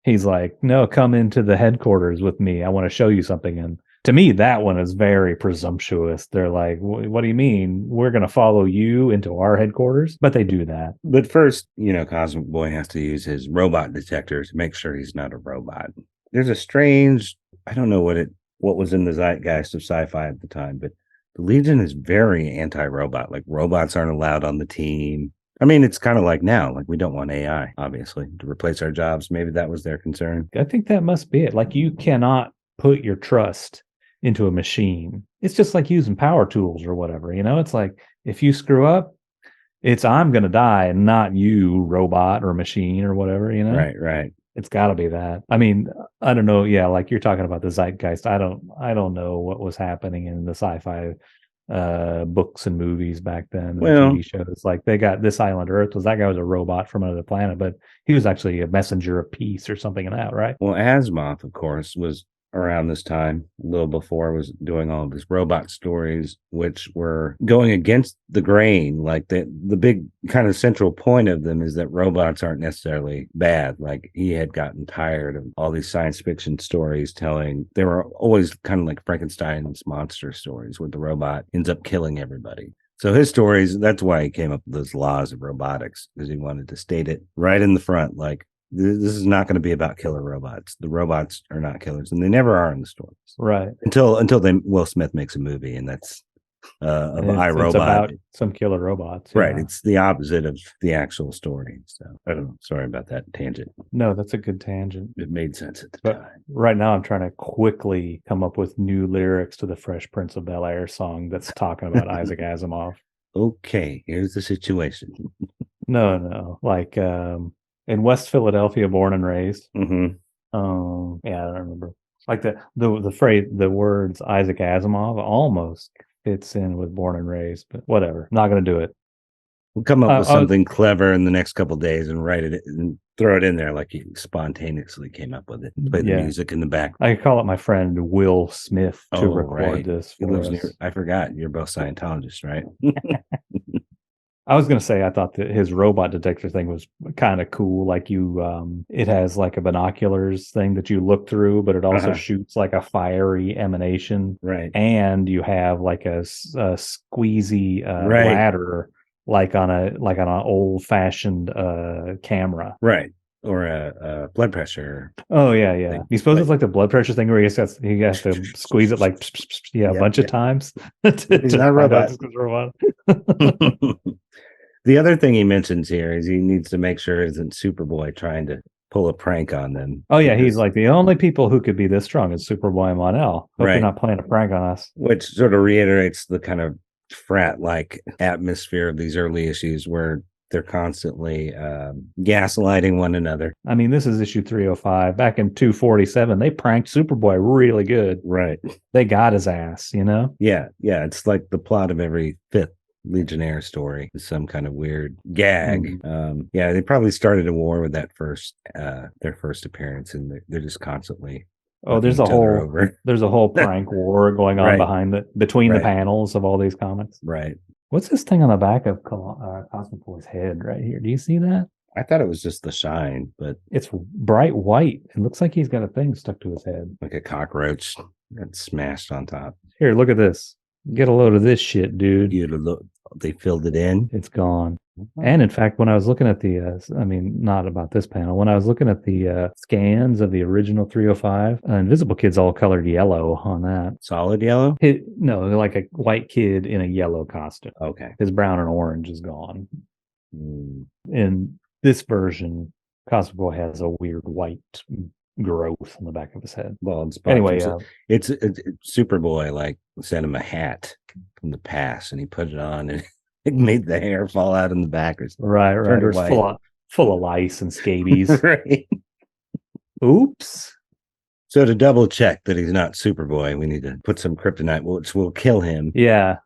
He's like, no, come into the headquarters with me. I want to show you something. And to me, that one is very presumptuous. They're like, what do you mean? We're going to follow you into our headquarters? But they do that. But first, Cosmic Boy has to use his robot detector to make sure he's not a robot. There's a strange, I don't know what was in the zeitgeist of sci-fi at the time, but the Legion is very anti-robot. Like robots aren't allowed on the team. I mean, it's kind of like now, like we don't want AI, obviously, to replace our jobs. Maybe that was their concern. I think that must be it. Like you cannot put your trust into a machine. It's just like using power tools or whatever, it's like if you screw up, I'm going to die and not you, robot or machine or whatever, Right. It's got to be that. I mean, I don't know. Yeah, like you're talking about the zeitgeist. I don't know what was happening in the sci-fi books and movies back then. Well, TV shows, like they got This Island Earth. That guy was a robot from another planet, but he was actually a messenger of peace or something in that, right? Well, Asimov, of course, was around this time, a little before, was doing all of his robot stories, which were going against the grain. Like the big kind of central point of them is that robots aren't necessarily bad. Like he had gotten tired of all these science fiction stories they were always kind of like Frankenstein's monster stories where the robot ends up killing everybody. So his stories, that's why he came up with those laws of robotics, because he wanted to state it right in the front, like, this is not going to be about killer robots. The robots are not killers, and they never are in the stories. Right. Until Will Smith makes a movie, and that's of It's iRobot. about some killer robots. Right. Yeah. It's the opposite of the actual story. So I don't know. Sorry about that tangent. No, that's a good tangent. It made sense at the But time. right now, I'm trying to quickly come up with new lyrics to the Fresh Prince of Bel-Air song that's talking about Isaac Asimov. Okay, here's the situation. No, like in West Philadelphia, born and raised. Mm-hmm. Yeah, I don't remember. Like the phrase, the words Isaac Asimov almost fits in with born and raised, but whatever. Not going to do it. We'll come up with something clever in the next couple of days and write it and throw it in there like you spontaneously came up with it. Play the music in the back. I call it my friend Will Smith to record this for us. I forgot. You're both Scientologists, right? I was going to say I thought that his robot detector thing was kind of cool. Like it has like a binoculars thing that you look through, but it also shoots like a fiery emanation. Right. And you have like a squeezy bladder, like on an old fashioned camera. Right. Or a blood pressure. Oh yeah. You suppose it's like the blood pressure thing where he has to squeeze it like a bunch of times. He's not a robot. The other thing he mentions here is he needs to make sure isn't Superboy trying to pull a prank on them. Oh yeah, he's like the only people who could be this strong is Superboy and Mon-El. Hope you're not playing a prank on us. Which sort of reiterates the kind of frat-like atmosphere of these early issues where they're constantly gaslighting one another. I mean, this is issue 305. Back in 247, they pranked Superboy really good. Right. They got his ass, you know? Yeah. It's like the plot of every fifth Legionnaire story is some kind of weird gag. They probably started a war with that their first appearance, and they're just constantly there's a whole prank war going on between the panels of all these comics. Right. What's this thing on the back of Cosmic Boy's head right here? Do you see that? I thought it was just the shine, but it's bright white. It looks like he's got a thing stuck to his head, like a cockroach that's smashed on top. Here, look at this. Get a load of this shit, dude. They filled it in. It's gone. And in fact, when I was looking at not about this panel, when I was looking at the scans of the original 305, Invisible Kid's all colored yellow on that. Solid yellow? No, like a white kid in a yellow costume. Okay. His brown and orange is gone. In this version, Cosmic Boy has a weird white growth on the back of his head. Well, it's Superboy like sent him a hat from the past, and he put it on, and it made the hair fall out in the back. Right. It was full of lice and scabies. Right. Oops. So to double check that he's not Superboy, we need to put some kryptonite, which will kill him. Yeah.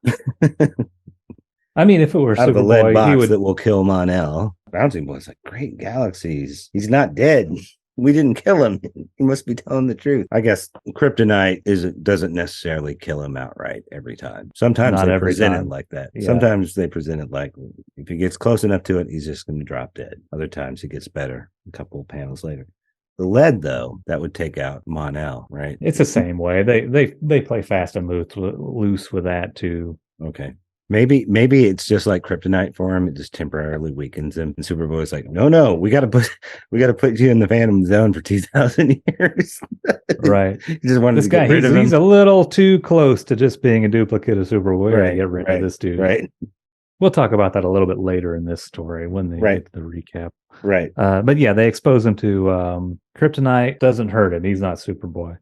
I mean, if it were out Superboy, of the lead box that will kill Mon-El. Bouncing Boy's like, great galaxies. He's not dead. We didn't kill him. He must be telling the truth. I guess kryptonite doesn't necessarily kill him outright every time. Sometimes they present it like that. Yeah. Sometimes they present it like if he gets close enough to it, he's just going to drop dead. Other times he gets better a couple of panels later. The lead, though, that would take out Mon-El, right? It's the same way. They play fast and loose with that too. Okay. Maybe it's just like kryptonite for him. It just temporarily weakens him. And Superboy's like, no, we got to put you in the Phantom Zone for 2,000 years. Right. He just wanted this to guy. Get rid of him. He's a little too close to just being a duplicate of Superboy. Right. Get rid of this dude. Right. We'll talk about that a little bit later in this story when they get the recap. Right. But yeah, they expose him to kryptonite. Doesn't hurt him. He's not Superboy.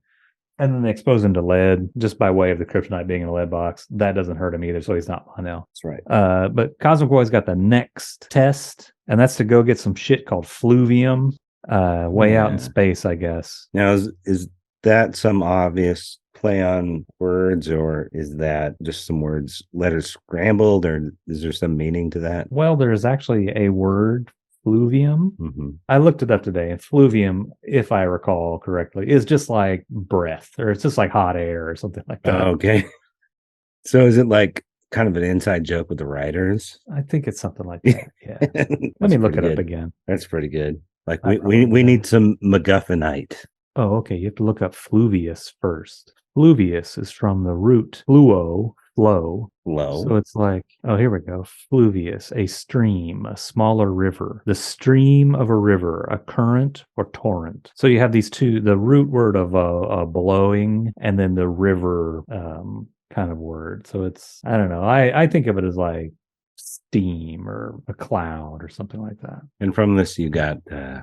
And then they expose him to lead just by way of the kryptonite being in a lead box. That doesn't hurt him either, so he's not Mon-El. That's right. But Cosmic Boy's got the next test, and that's to go get some shit called fluvium way out in space, I guess. Now, is that some obvious play on words, or is that just some letters scrambled, or is there some meaning to that? Well, there's actually a word, fluvium. Mm-hmm. I looked it up today, and fluvium, if I recall correctly, is just like breath, or it's just like hot air or something like that. Okay. So is it like kind of an inside joke with the writers? I think it's something like that. Yeah. Let me look it up again. That's pretty good. Like we need some MacGuffinite. Oh, okay. You have to look up fluvius first. Fluvius is from the root fluo, flow. So it's like, oh, here we go. Fluvius, a stream, a smaller river, the stream of a river, a current or torrent. So you have these two, the root word of blowing, and then the river kind of word. So it's, I don't know. I think of it as like steam or a cloud or something like that. And from this, you got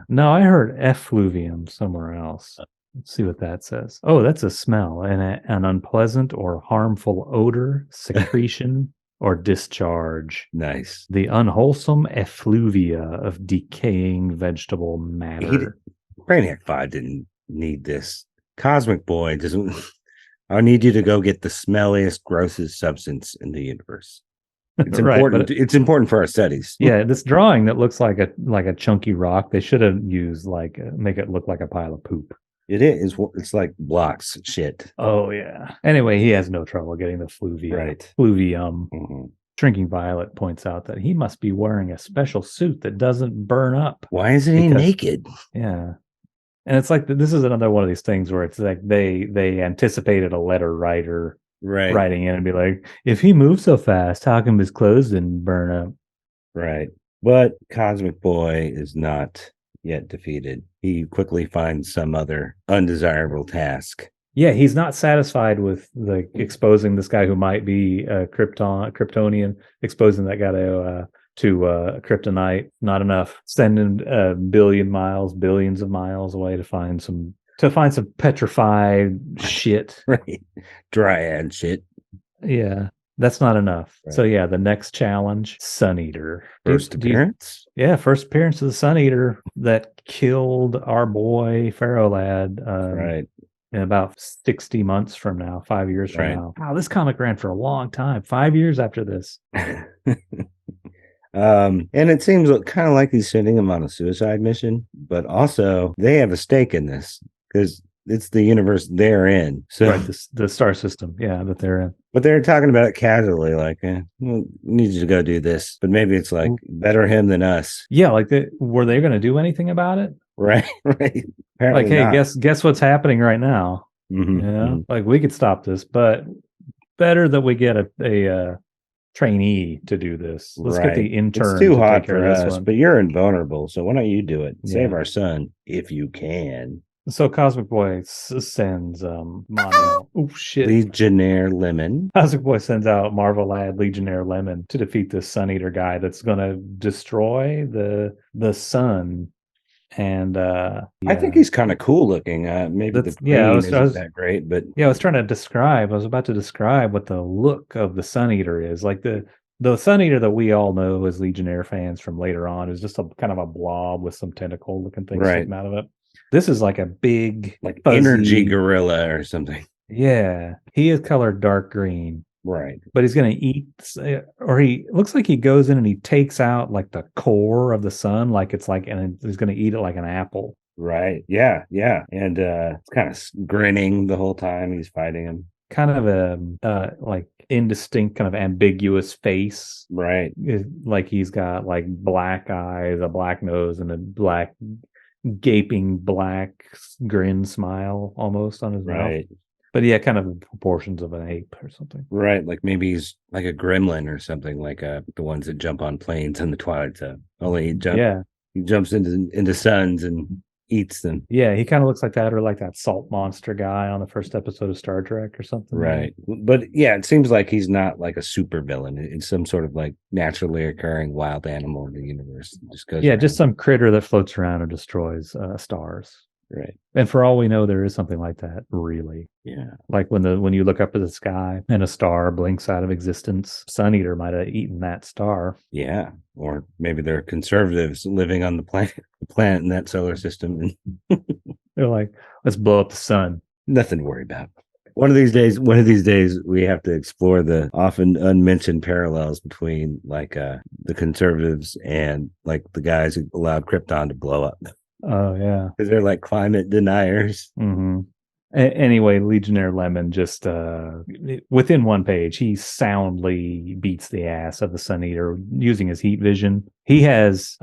No, I heard effluvium somewhere else. Let's see what that says. Oh, that's a smell and an unpleasant or harmful odor, secretion, or discharge. nice. The unwholesome effluvia of decaying vegetable matter. Brainiac 5 didn't need this. Cosmic Boy doesn't. I need you to go get the smelliest, grossest substance in the universe. It's Right, important. but It's important for our studies. yeah, this drawing that looks like a chunky rock, they should have used like make it look like a pile of poop. It is. It's like blocks shit. Oh yeah. Anyway, he has no trouble getting the fluvia. Right. Fluvium. Mm-hmm. Drinking Violet points out that he must be wearing a special suit that doesn't burn up. Why isn't he naked? Yeah. And it's like this is another one of these things where it's like they anticipated a letter writer writing in and be like, if he moves so fast, how come his clothes didn't burn up? Right. But Cosmic Boy is not yet defeated. He quickly finds some other undesirable task. Yeah, he's not satisfied with the exposing this guy who might be a Kryptonian, exposing that guy to kryptonite. Not enough. Sending billions of miles away to find some petrified shit. Right. Dryad shit. Yeah. That's not enough. Right. So yeah, the next challenge, Sun Eater. First appearance? First appearance of the Sun Eater that killed our boy Pharaoh Lad. Right. In about 60 months from now, 5 years from now. Wow, this comic ran for a long time. 5 years after this. And it seems kind of like he's sending him on a suicide mission, but also they have a stake in this because it's the universe they're in. So right, the star system, that they're in. But they're talking about it casually, like, we need you to go do this. But maybe it's like better him than us. Yeah, like were they going to do anything about it? Right. Apparently like, hey, not. guess what's happening right now? Mm-hmm, like we could stop this, but better that we get a trainee to do this. Let's get the intern. It's too hot for us, but you're invulnerable, so why don't you do it? Save our son if you can. So Cosmic Boy sends Mono. Oh shit! Legionnaire Lemon. Cosmic Boy sends out Marvel Lad Legionnaire Lemon to defeat this Sun Eater guy that's going to destroy the sun. And I think he's kind of cool looking. Maybe the green isn't that great, but I was about to describe what the look of the Sun Eater is. Like the Sun Eater that we all know as Legionnaire fans from later on is just a kind of a blob with some tentacle looking things sticking out of it. This is like a big, like fuzzy energy gorilla or something. Yeah, he is colored dark green. Right. But he's going to eat, or he looks like he goes in and he takes out like the core of the sun, like it's like, and he's going to eat it like an apple. Right. Yeah. Yeah. And it's kind of grinning the whole time he's fighting him. Kind of a like indistinct, kind of ambiguous face. Right. Like he's got like black eyes, a black nose, and a black gaping black grin smile almost on his mouth. But yeah, kind of proportions of an ape or something. Right, like maybe he's like a gremlin or something, like the ones that jump on planes in the Twilight Zone. Only he jumps into suns and eats them. Yeah, he kind of looks like that, or like that salt monster guy on the first episode of Star Trek or something. Right. But yeah, it seems like he's not like a super villain. It's some sort of like naturally occurring wild animal in the universe. It just goes around. Just some critter that floats around and destroys stars. Right. And for all we know, there is something like that, really. Yeah. Like when you look up at the sky and a star blinks out of existence, Sun Eater might have eaten that star. Yeah. Or maybe they're conservatives living on the planet in that solar system. And they're like, let's blow up the sun. Nothing to worry about. One of these days, we have to explore the often unmentioned parallels between like the conservatives and like the guys who allowed Krypton to blow up. Oh, yeah. Because they're like climate deniers. Mm-hmm. Anyway, Legionnaire Lemon just within one page, he soundly beats the ass of the Sun Eater using his heat vision. He has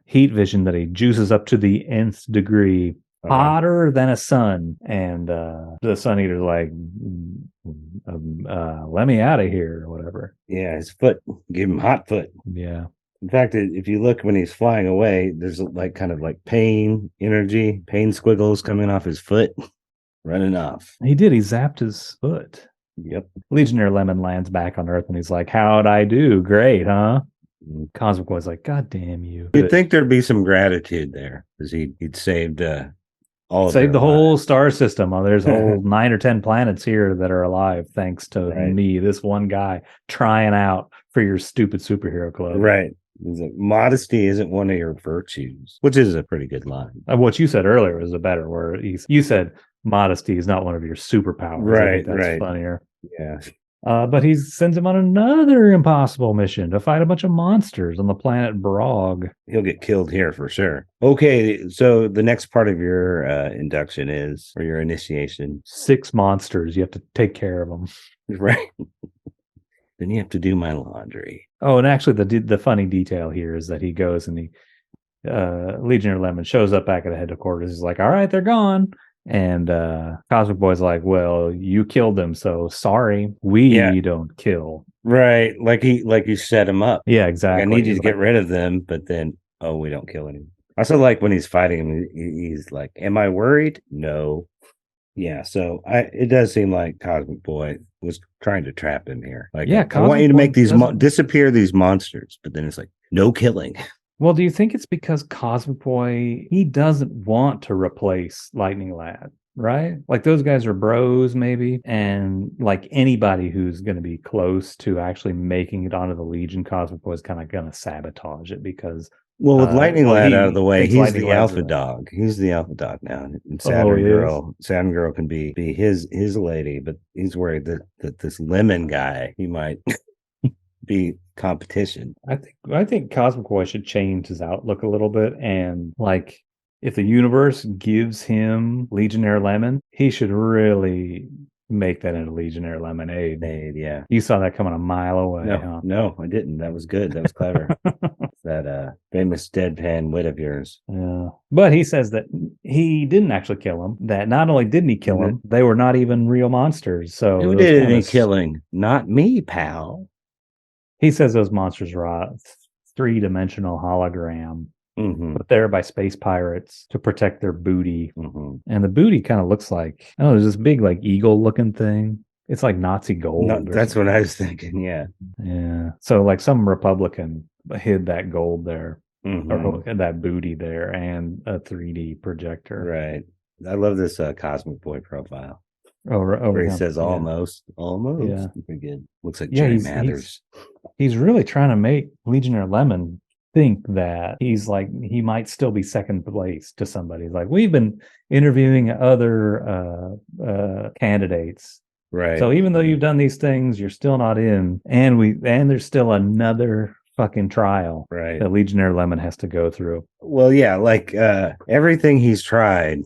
heat vision that he juices up to the nth degree, hotter than a sun. And the Sun Eater's like, let me out of here or whatever. Yeah, his foot, give him hot foot. Yeah. In fact, if you look when he's flying away, there's like kind of like pain squiggles coming off his foot, running off. He zapped his foot. Yep. Legionnaire Lemon lands back on Earth and he's like, how'd I do? Great, huh? Mm. Cosmic Boy's like, God damn you. You'd think there'd be some gratitude there because he'd saved all of Save their the whole lives. star system. Oh, there's whole 9 or 10 planets here that are alive thanks to Right. me, this one guy, trying out for your stupid superhero club. Right. Modesty isn't one of your virtues, which is a pretty good line. What you said earlier is a better word. You said modesty is not one of your superpowers. Right, I think that's right. funnier. Yeah. But he sends him on another impossible mission to fight a bunch of monsters on the planet Brog. He'll get killed here for sure. Okay, so the next part of your induction is, or your initiation. 6 monsters. You have to take care of them. Right. Then you have to do my laundry. Oh, and actually, the funny detail here is that he goes and Legionnaire Lemon shows up back at the headquarters. He's like, all right, they're gone. And Cosmic Boy's like, well, you killed them, so sorry, we don't kill. Right, like you set him up. Yeah, exactly. Like, I need you to get rid of them, but then, oh, we don't kill anyone. I also like when he's fighting him, he's like, am I worried? No. Yeah, so it does seem like Cosmic Boy was trying to trap him here. Like, yeah, I want you to make these disappear these monsters, but then it's like, no killing. Well, do you think it's because Cosmic Boy, he doesn't want to replace Lightning Lad, right? Like those guys are bros, maybe. And like anybody who's going to be close to actually making it onto the Legion, Cosmic Boy is kind of going to sabotage it because. Well, with Lightning Lad out of the way, he's the alpha dog. He's the alpha dog now. And Saturn Girl can be his lady, but he's worried that this Lemon guy, he might be competition. I think Cosmic Boy should change his outlook a little bit, and like if the universe gives him Legionnaire Lemon, he should really make that into Legionnaire Lemonade. Yeah. You saw that coming a mile away, huh? No, I didn't. That was good. That was clever. That famous deadpan wit of yours. Yeah. But he says that he didn't actually kill him. That not only didn't he kill him, they were not even real monsters. So who did any killing? Not me, pal. He says those monsters are a 3-dimensional hologram. Put there by space pirates to protect their booty. And the booty kind of looks like, oh, there's this big like eagle looking thing. It's like Nazi gold. No, that's what I was thinking. Yeah. Yeah. So like some Republican hid that gold there or that booty there and a 3D projector. Right. I love this Cosmic Boy profile. Where he says almost. Yeah. Pretty good. Looks like Jerry Mathers. He's really trying to make Legionnaire Lemon think that he might still be second place to somebody. Like, we've been interviewing other candidates, right? So even though you've done these things, you're still not in, and there's still another fucking trial, right, that Legionnaire Lemon has to go through. Well, yeah, like everything he's tried,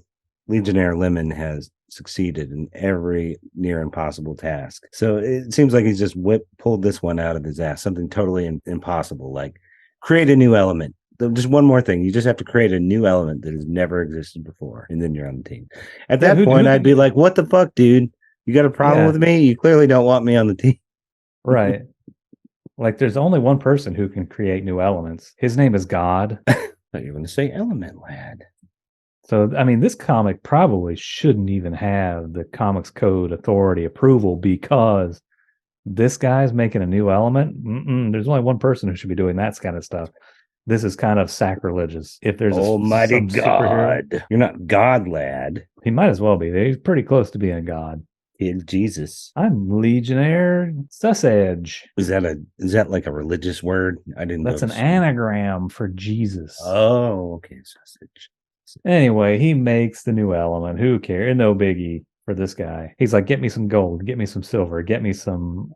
Legionnaire Lemon has succeeded in every near impossible task. So it seems like he's just pulled this one out of his ass, something totally impossible, like create a new element. Just one more thing. You just have to create a new element that has never existed before, and then you're on the team. At that point, I'd be like, what the fuck, dude? You got a problem with me? You clearly don't want me on the team. Right. Like, there's only one person who can create new elements. His name is God. I thought you were going to say Element Lad. So, I mean, this comic probably shouldn't even have the Comics Code Authority approval because this guy's making a new element. There's only one person who should be doing that kind of stuff. This is kind of sacrilegious. If there's Almighty God, you're not God, lad. He might as well be. He's pretty close to being a god. Jesus. I'm Legionnaire Sausage. Is that like a religious word? I didn't know. That's an anagram for Jesus. Oh, okay. Sausage. Anyway, he makes the new element. Who cares? No biggie for this guy. He's like, get me some gold, get me some silver, get me some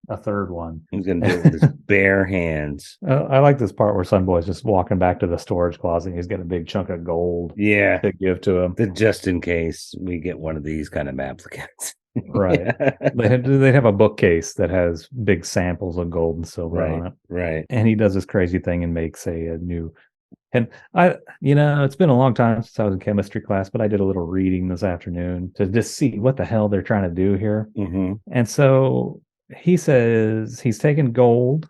a third one. He's gonna do it with his bare hands. I like this part where Sunboy's just walking back to the storage closet and he's got a big chunk of gold to give to him. Just in case we get one of these kind of applicants. Right. They have a bookcase that has big samples of gold and silver on it. Right. And he does this crazy thing and makes a new. And it's been a long time since I was in chemistry class, but I did a little reading this afternoon to just see what the hell they're trying to do here. And so he says he's taken gold,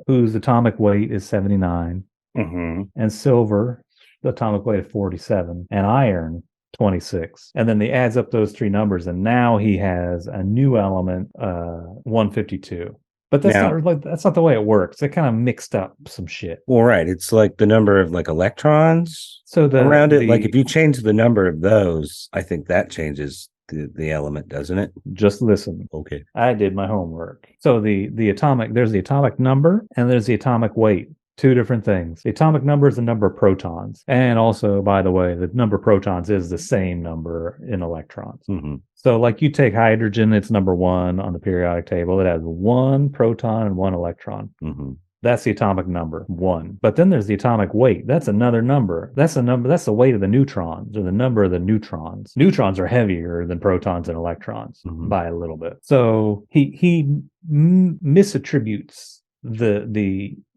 whose atomic weight is 79, and silver, the atomic weight of 47, and iron, 26. And then he adds up those three numbers, and now he has a new element, 152. But that's not the way it works. They kind of mixed up some shit. Well, right. It's like the number of like electrons around it. Like if you change the number of those, I think that changes the element, doesn't it? Just listen. Okay. I did my homework. So there's the atomic number and there's the atomic weight. Two different things. The atomic number is the number of protons. And also, by the way, the number of protons is the same number in electrons. Mm-hmm. So like you take hydrogen, it's number 1 on the periodic table. It has 1 proton and 1 electron. Mm-hmm. That's the atomic number, 1. But then there's the atomic weight. That's another number. That's the weight of the neutrons, or the number of the neutrons. Neutrons are heavier than protons and electrons by a little bit. So he misattributes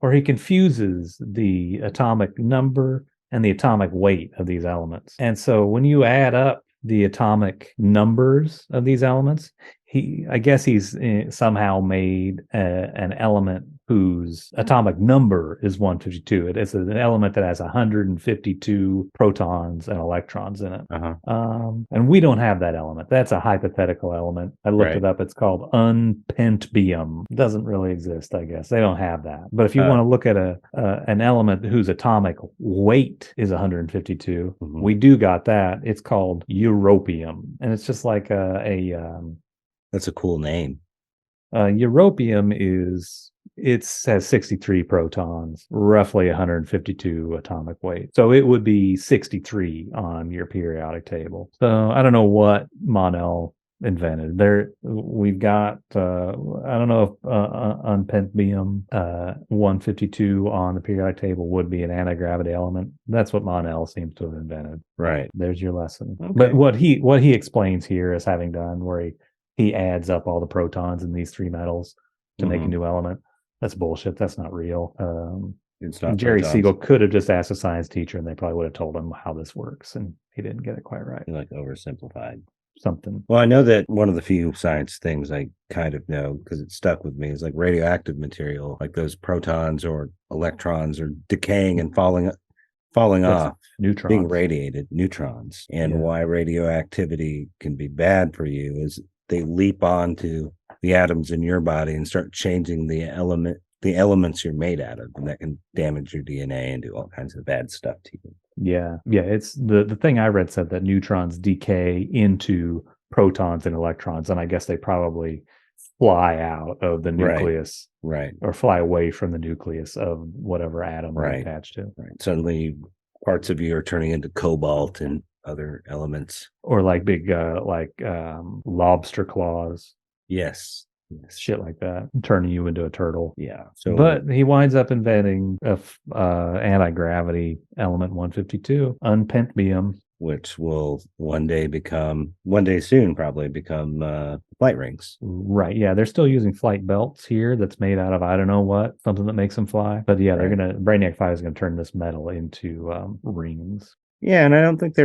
or he confuses the atomic number and the atomic weight of these elements. And so when you add up the atomic numbers of these elements, I guess he's somehow made an element whose atomic number is 152. It is an element that has 152 protons and electrons in it. And we don't have that element. That's a hypothetical element. I looked it up. It's called unpentium. It doesn't really exist, I guess. They don't have that. But if you want to look at an element whose atomic weight is 152, we do got that. It's called europium. And it's just like that's a cool name. Europium has 63 protons, roughly 152 atomic weight. So it would be 63 on your periodic table. So I don't know what Monel invented. We've got, I don't know if unpentium 152 on the periodic table would be an anti-gravity element. That's what Monel seems to have invented. Right. There's your lesson. Okay. But what he explains here as having done, where he adds up all the protons in these three metals to make a new element. That's bullshit. That's not real. It's not. Jerry Siegel could have just asked a science teacher and they probably would have told him how this works, and he didn't get it quite right. He oversimplified something. Well, I know that one of the few science things I kind of know, because it stuck with me, is like radioactive material, like those protons or electrons are decaying and falling off, neutrons, being radiated, neutrons. And why radioactivity can be bad for you is they leap onto the atoms in your body and start changing the elements you're made out of, and that can damage your DNA and do all kinds of bad stuff to you. Yeah. It's the thing I read said that neutrons decay into protons and electrons, and I guess they probably fly out of the nucleus, right, or fly away from the nucleus of whatever atom they're attached to. Right. Suddenly, parts of you are turning into cobalt and other elements, or like big lobster claws. Yes, shit like that, turning you into a turtle. Yeah. But he winds up inventing anti-gravity element 152, unpentium, which will one day soon probably become flight rings. Right. Yeah. They're still using flight belts here that's made out of I don't know what, something that makes them fly. But yeah, Brainiac 5 is going to turn this metal into rings. Yeah, and I don't think they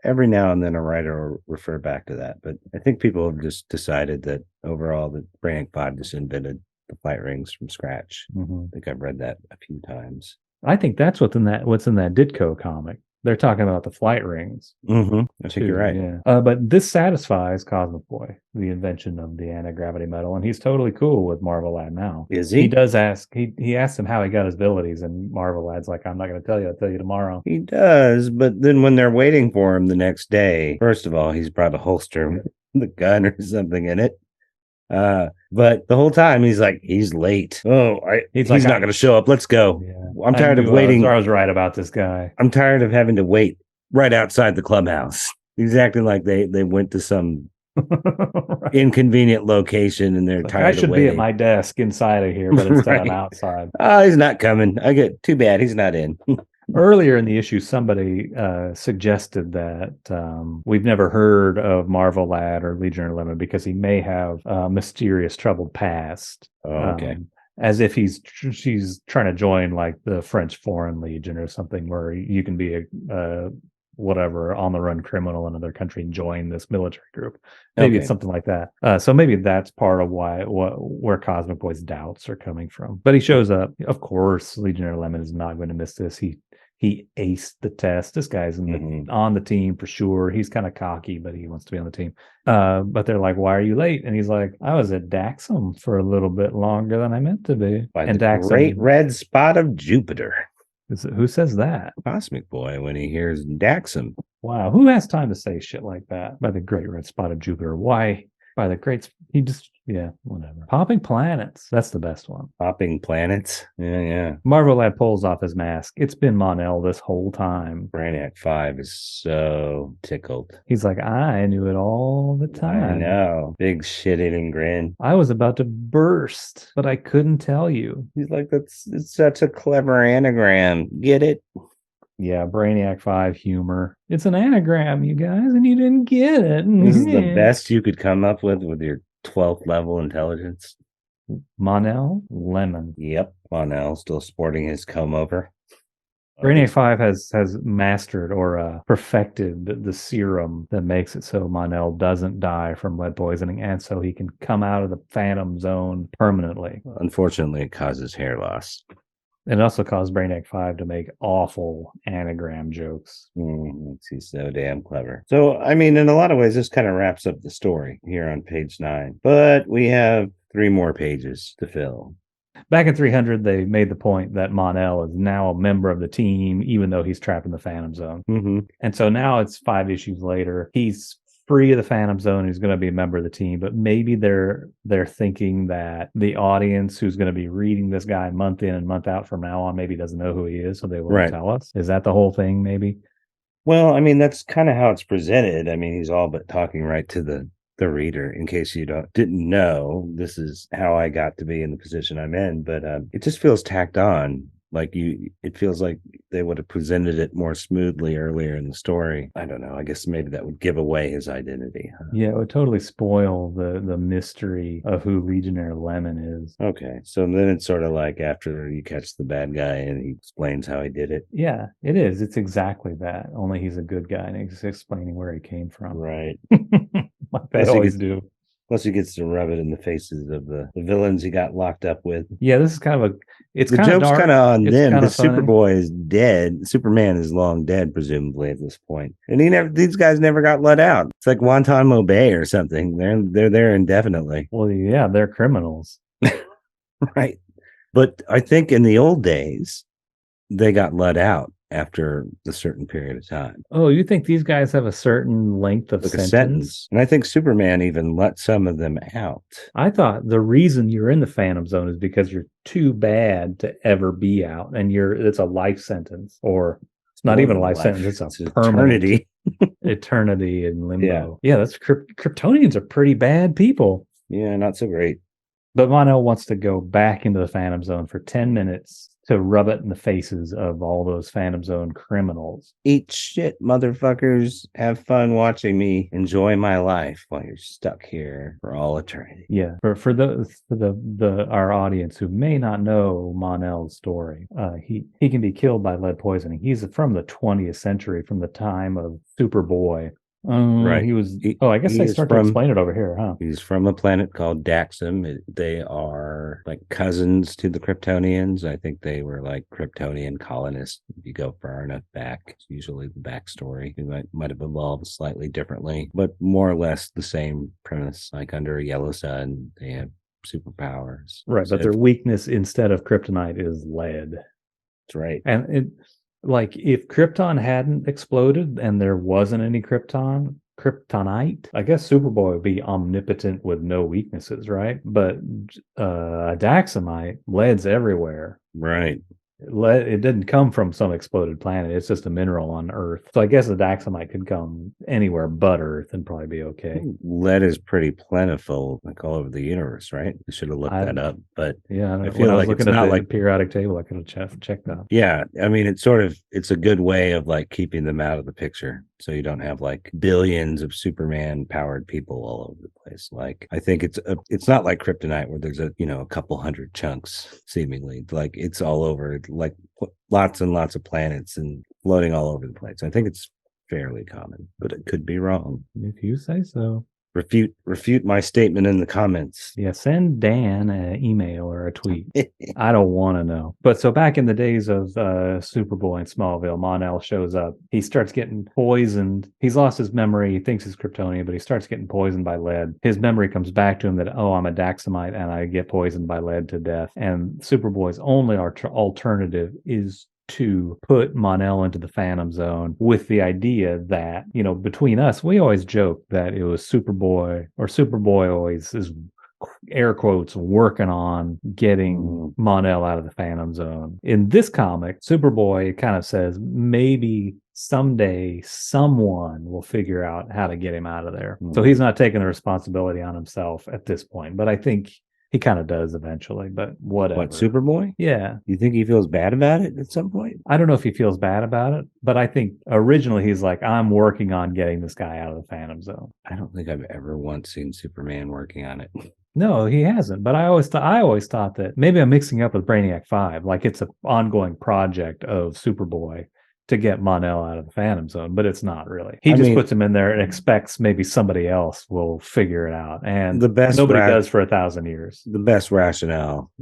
every now and then a writer will refer back to that, but I think people have just decided that overall that Brainiac 5 just invented the flight rings from scratch. I think I've read that a few times. I think that's what's in that Ditko comic. They're talking about the flight rings. I think you're right. Yeah. But this satisfies Cosmic Boy, the invention of the anti-gravity metal, and he's totally cool with Marvel Lad now. Is he? He does ask. He asks him how he got his abilities, and Marvel Lad's like, "I'm not going to tell you. I'll tell you tomorrow." He does, but then when they're waiting for him the next day, first of all, he's brought a holster with a gun or something in it. But the whole time he's late. He's not going to show up. Let's go. Yeah. I'm tired of waiting. I was right about this guy. I'm tired of having to wait right outside the clubhouse. He's acting like they went to some inconvenient location and they're tired. I should be at my desk inside of here, but instead I'm outside. Oh, he's not coming. Too bad he's not in. Earlier in the issue, somebody suggested that we've never heard of Marvel Lad or Legionnaire Lemon because he may have a mysterious troubled past. Okay. As if she's trying to join like the French Foreign Legion or something, where you can be a whatever on the run criminal in another country and join this military group. Maybe it's something like that. So maybe that's part of where Cosmic Boy's doubts are coming from. But he shows up. Of course, Legionnaire Lemon is not going to miss this. He he aced the test. This guy's on the team for sure. He's kind of cocky, but he wants to be on the team. But they're like, "Why are you late?" And he's like, "I was at Daxam for a little bit longer than I meant to be." By and the Daxam, great red spot of Jupiter. Who says that? Cosmic Boy when he hears Daxam. Wow, who has time to say shit like that? By the great red spot of Jupiter. Why? By the great, he just, yeah, whatever. Popping planets. That's the best one. Popping planets. Yeah. Marvel Lad pulls off his mask. It's been Mon-El this whole time. Brainiac 5 is so tickled. He's like, I knew it all the time. I know. Big shit-eating grin. I was about to burst, but I couldn't tell you. He's like, it's such a clever anagram. Get it? Yeah, Brainiac 5 humor. It's an anagram, you guys, and you didn't get it. This is the best you could come up with your 12th level intelligence. Mon-El Lemon. Yep, Mon-El still sporting his comb over. Brainiac 5 has mastered or perfected the serum that makes it so Mon-El doesn't die from lead poisoning, and so he can come out of the Phantom Zone permanently. Unfortunately, it causes hair loss. It also caused Brainiac 5 to make awful anagram jokes. He's so damn clever. So, I mean, in a lot of ways, this kind of wraps up the story here on page 9. But we have 3 more pages to fill. Back in 300, they made the point that Mon-El is now a member of the team, even though he's trapped in the Phantom Zone. And so now it's 5 issues later. He's free of the Phantom Zone. He's going to be a member of the team, but maybe they're thinking that the audience who's going to be reading this guy month in and month out from now on maybe doesn't know who he is, so they won't tell us. Is that the whole thing? Maybe. Well, I mean, that's kind of how it's presented. I mean, he's all but talking right to the reader. In case you didn't know, this is how I got to be in the position I'm in. But it just feels tacked on. Like it feels like they would have presented it more smoothly earlier in the story. I don't know. I guess maybe that would give away his identity. Huh? Yeah, it would totally spoil the mystery of who Legionnaire Lemon is. Okay, so then it's sort of like after you catch the bad guy and he explains how he did it. Yeah, it is. It's exactly that. Only he's a good guy and he's explaining where he came from. Right. Like they always do. Plus, he gets to rub it in the faces of the villains he got locked up with. Yeah, this is kind of the joke's kind of on them because Superboy is dead. Superman is long dead, presumably at this point, and these guys never got let out. It's like Guantanamo Bay or something. They're there indefinitely. Well, yeah, they're criminals, right? But I think in the old days, they got let out after a certain period of time. Oh, you think these guys have a certain length of sentence? And I think Superman even let some of them out. I thought the reason you're in the Phantom Zone is because you're too bad to ever be out, and it's a life sentence, or it's not even a life sentence. It's a permanent eternity in limbo. Yeah, that's Kryptonians are pretty bad people. Yeah, not so great. But Mon-El wants to go back into the Phantom Zone for 10 minutes to rub it in the faces of all those Phantom Zone criminals. Eat shit, motherfuckers. Have fun watching me enjoy my life while you're stuck here for all eternity. Yeah. For our audience who may not know Mon-El's story, he can be killed by lead poisoning. He's from the 20th century, from the time of Superboy. Right. I guess they start to explain it over here, huh? He's from a planet called Daxam. They are like cousins to the Kryptonians. I think they were like Kryptonian colonists. If you go far enough back, it's usually the backstory. It might have evolved slightly differently, but more or less the same premise. Like under a yellow sun, they have superpowers. Right, but their weakness instead of kryptonite is lead. That's right. And like if Krypton hadn't exploded and there wasn't any kryptonite, I guess Superboy would be omnipotent with no weaknesses, right? But Daxamite, lead's everywhere. Right. It didn't come from some exploded planet. It's just a mineral on Earth. So I guess the Daxamite could come anywhere but Earth and probably be okay. Lead is pretty plentiful, like all over the universe, right? I should have looked that up, but yeah, I feel like it's not like periodic table. I could have checked that. Yeah, I mean, it's a good way of like keeping them out of the picture, so you don't have like billions of Superman powered people all over the place. Like I think it's not like kryptonite where there's a couple hundred chunks seemingly. Like it's all over. Like lots and lots of planets and floating all over the place. I think it's fairly common, but it could be wrong. If you say so. refute my statement in the comments. Yeah, send Dan an email or a tweet. I don't want to know. But so back in the days of Superboy in Smallville, Mon-El shows up. He starts getting poisoned. He's lost his memory. He thinks he's Kryptonian, but he starts getting poisoned by lead. His memory comes back to him that, oh, I'm a Daxamite and I get poisoned by lead to death. And Superboy's only alternative is to put Mon-El into the Phantom Zone with the idea that, you know, between us, we always joke that it was Superboy, or Superboy always is, air quotes, working on getting Mon-El out of the Phantom Zone. In this comic, Superboy kind of says maybe someday someone will figure out how to get him out of there. So he's not taking the responsibility on himself at this point, but I think he kind of does eventually, but whatever. What, Superboy? Yeah. You think he feels bad about it at some point? I don't know if he feels bad about it, but I think originally he's like, I'm working on getting this guy out of the Phantom Zone. I don't think I've ever once seen Superman working on it. No, he hasn't. But I always thought that maybe I'm mixing up with Brainiac 5, like it's an ongoing project of Superboy to get Mon-El out of the Phantom Zone, but it's not really. He just puts him in there and expects maybe somebody else will figure it out. And nobody does for 1,000 years. The best rationale,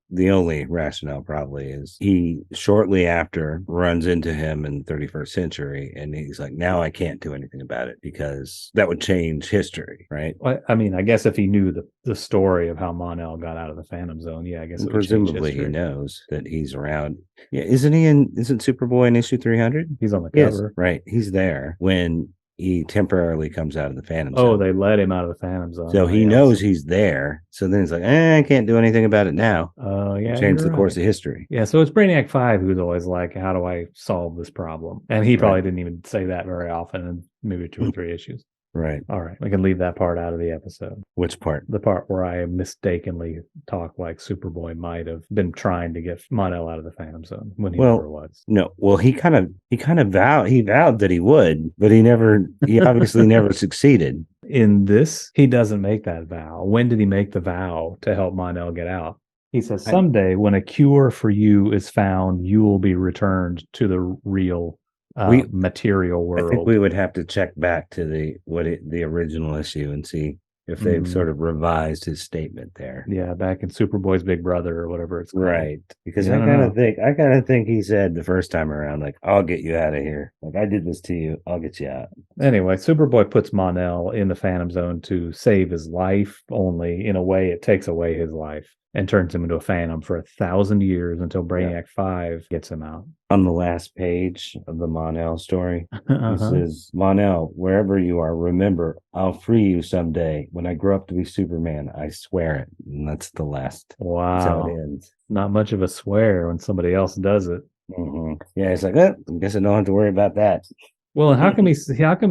the only rationale probably, is he shortly after runs into him in the 31st century, and he's like, now I can't do anything about it because that would change history, right? I mean, I guess if he knew the story of how Mon-El got out of the Phantom Zone, yeah, I guess it would presumably he knows that he's around. Yeah, isn't Superboy in issue 300? He's on the cover. Yes, right. He's there when he temporarily comes out of the Phantom Zone. Oh, they let him out of the Phantom Zone. So he knows he's there. So then he's like, I can't do anything about it now. Oh, yeah. Change the course of history. Yeah, so it's Brainiac 5 who's always like, how do I solve this problem? And he probably didn't even say that very often in maybe 2 or 3 issues. Right. All right. We can leave that part out of the episode. Which part? The part where I mistakenly talk like Superboy might have been trying to get Mon-El out of the Phantom Zone when he never was. No. Well, he kind of vowed that he would, but he obviously never succeeded. In this, he doesn't make that vow. When did he make the vow to help Mon-El get out? He says, someday when a cure for you is found, you will be returned to the real material world. I think we would have to check back to the original issue and see if they've sort of revised his statement there. Yeah, back in Superboy's Big Brother or whatever it's called. Right. Because I kind of think he said the first time around, like, I'll get you out of here. Like, I did this to you. I'll get you out. Anyway, Superboy puts Mon-El in the Phantom Zone to save his life, only in a way it takes away his life and turns him into a Phantom for 1,000 years until Brainiac 5 gets him out. On the last page of the Mon-El story, he says, Mon-El, wherever you are, remember, I'll free you someday. When I grow up to be Superman, I swear it. And that's the last. Wow. That's how it ends. Not much of a swear when somebody else does it. Yeah, it's like, I guess I don't have to worry about that. Well, and how come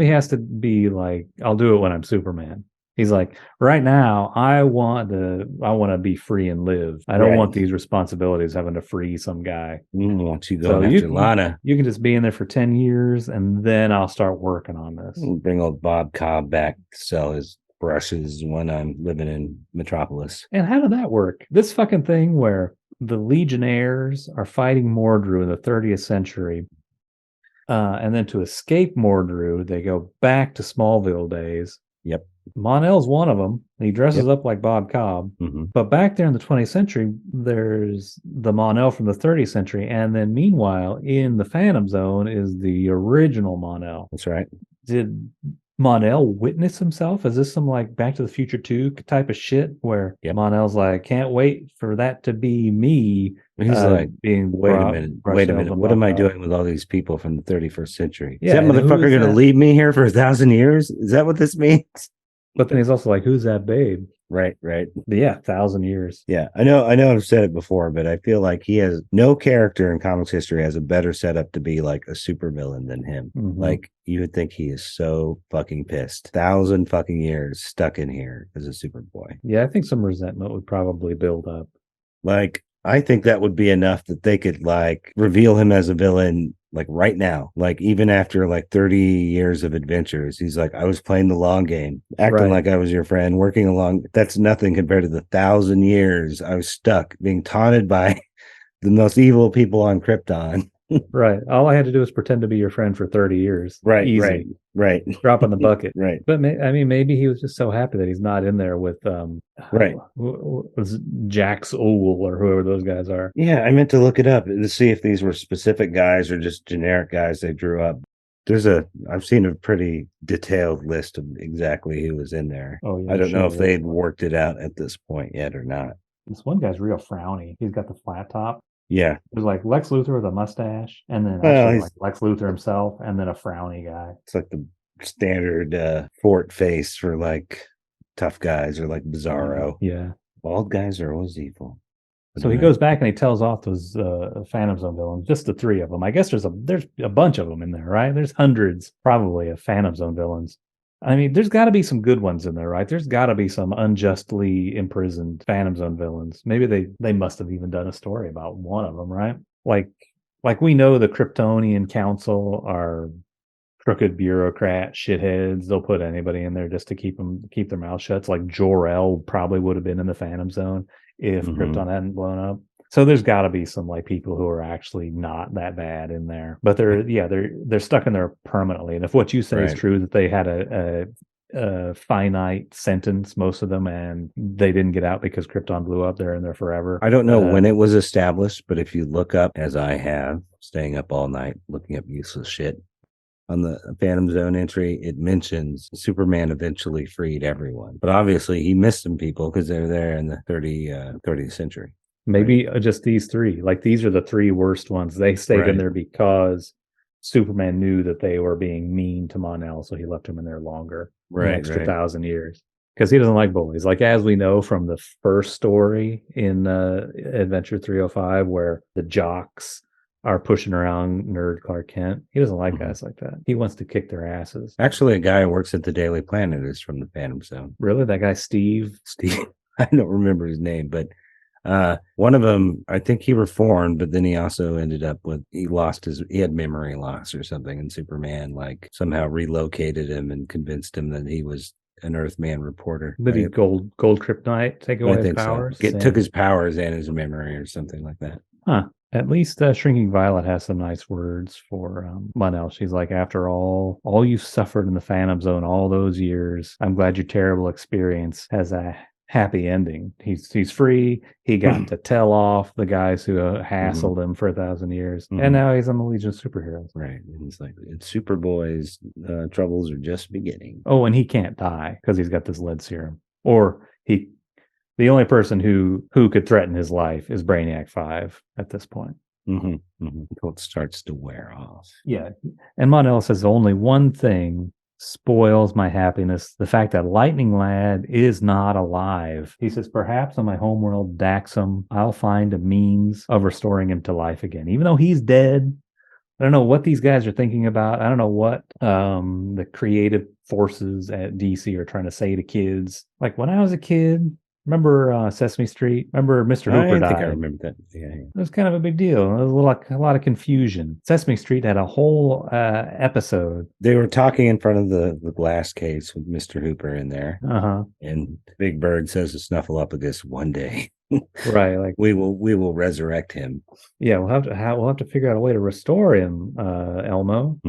he has to be like, I'll do it when I'm Superman? He's like, right now, I want to be free and live. I don't want these responsibilities having to free some guy. Once you go after Lana, you can just be in there for 10 years, and then I'll start working on this. Bring old Bob Cobb back to sell his brushes when I'm living in Metropolis. And how did that work? This fucking thing where the Legionnaires are fighting Mordru in the 30th century, and then to escape Mordru, they go back to Smallville days. Yep. Mon-El's one of them. He dresses up like Bob Cobb. But back there in the 20th century, there's the Mon-El from the 30th century. And then meanwhile, in the Phantom Zone is the original Mon-El. That's right. Did Mon-El witness himself? Is this some like Back to the Future 2 type of shit where Mon-El's like, can't wait for that to be me? He's like, wait a minute. What am I doing with all these people from the 31st century? Is that motherfucker going to leave me here for 1,000 years? Is that what this means? But then he's also like, who's that babe? Right. But yeah, 1,000 years. Yeah, I know I've said it before, but I feel like he has no character in comics history has a better setup to be like a supervillain than him. Like, you would think he is so fucking pissed. 1,000 fucking years stuck in here as a Superboy. Yeah, I think some resentment would probably build up. Like, I think that would be enough that they could like reveal him as a villain like right now, like even after like 30 years of adventures. He's like, I was playing the long game, acting like I was your friend, working along. That's nothing compared to the 1,000 years I was stuck being taunted by the most evil people on Krypton. Right. All I had to do was pretend to be your friend for 30 years. Right. Easy. Right. Right. Dropping the bucket. Right. But I mean, maybe he was just so happy that he's not in there with Right. was Jax Owl or whoever those guys are. Yeah, I meant to look it up to see if these were specific guys or just generic guys they drew up. I've seen a pretty detailed list of exactly who was in there. Oh yeah, I don't know if sure. they'd worked it out at this point yet or not. This one guy's real frowny. He's got the flat top. Yeah. There's like Lex Luthor with a mustache, and then Well, actually like Lex Luthor himself, and then a frowny guy. It's like the standard Forte face for like tough guys or like Bizarro. Yeah. Bald guys are always evil. So he goes back and he tells off those Phantom Zone villains, just the three of them. I guess there's a bunch of them in there, right? There's hundreds probably of Phantom Zone villains. I mean, there's got to be some good ones in there, right? There's got to be some unjustly imprisoned Phantom Zone villains. Maybe they must have even done a story about one of them, right? Like we know the Kryptonian Council are crooked bureaucrat shitheads. They'll put anybody in there just to keep their mouth shut. It's like Jor-El probably would have been in the Phantom Zone if Krypton hadn't blown up. So there's got to be some like people who are actually not that bad in there, but they're stuck in there permanently. And if what you say is true, that they had a finite sentence, most of them, and they didn't get out because Krypton blew up, they're in there forever. I don't know when it was established, but if you look up, as I have, staying up all night looking up useless shit, on the Phantom Zone entry, it mentions Superman eventually freed everyone. But obviously he missed some people because they're there in the 30th century. Maybe just these three. Like these are the three worst ones. They stayed in there because Superman knew that they were being mean to Mon-El, so he left them in there longer. An extra 1,000 years. Because he doesn't like bullies. Like as we know from the first story in Adventure 305, where the jocks are pushing around nerd Clark Kent. He doesn't like guys like that. He wants to kick their asses. Actually, a guy who works at the Daily Planet is from the Phantom Zone. Really? That guy, Steve? I don't remember his name, but one of them, I think he reformed, but then he also ended up he had memory loss or something, and Superman like somehow relocated him and convinced him that he was an Earthman reporter. Did he gold kryptonite take away his powers? So. Took his powers and his memory or something like that. Huh. At least Shrinking Violet has some nice words for Mon-El. She's like, after all you've suffered in the Phantom Zone all those years, I'm glad your terrible experience has a happy ending. He's free. He got to tell off the guys who hassled him for 1,000 years, and now he's on the Legion of Superheroes. Right. And he's like, it's Superboy's troubles are just beginning. Oh, and he can't die because he's got this lead serum, or the only person who could threaten his life is Brainiac 5 at this point. Until it starts to wear off. Yeah. And Mon-El says only one thing spoils my happiness: the fact that Lightning Lad is not alive. He says, perhaps on my homeworld, Daxam, I'll find a means of restoring him to life again. Even though he's dead, I don't know what these guys are thinking about. I don't know what the creative forces at DC are trying to say to kids. Like when I was a kid, remember Sesame Street? Remember Mr. Hooper died? I think I remember that. Yeah. It was kind of a big deal. It was a lot of confusion. Sesame Street had a whole episode. They were talking in front of the glass case with Mr. Hooper in there. And Big Bird says to Snuffleupagus one day. Right, like we will resurrect him. Yeah, we'll have to figure out a way to restore him, Elmo.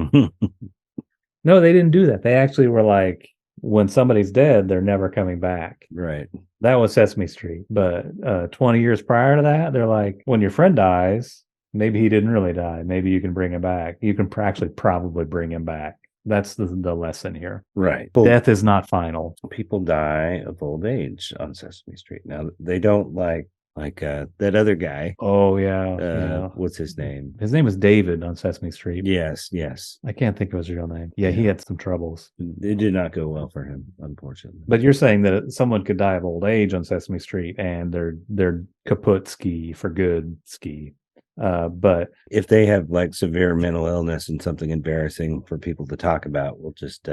No, they didn't do that. They actually were like, when somebody's dead, they're never coming back. Right. That was Sesame Street. But 20 years prior to that, they're like, when your friend dies, maybe he didn't really die. Maybe you can bring him back. You can actually probably bring him back. That's the lesson here. Right. Death is not final. People die of old age on Sesame Street. Now, they don't like that other guy. Oh, yeah. What's his name? His name is David on Sesame Street. Yes. I can't think of his real name. Yeah, he had some troubles. It did not go well for him, unfortunately. But you're saying that someone could die of old age on Sesame Street and they're kaput ski for good ski. But if they have like severe mental illness and something embarrassing for people to talk about, we'll just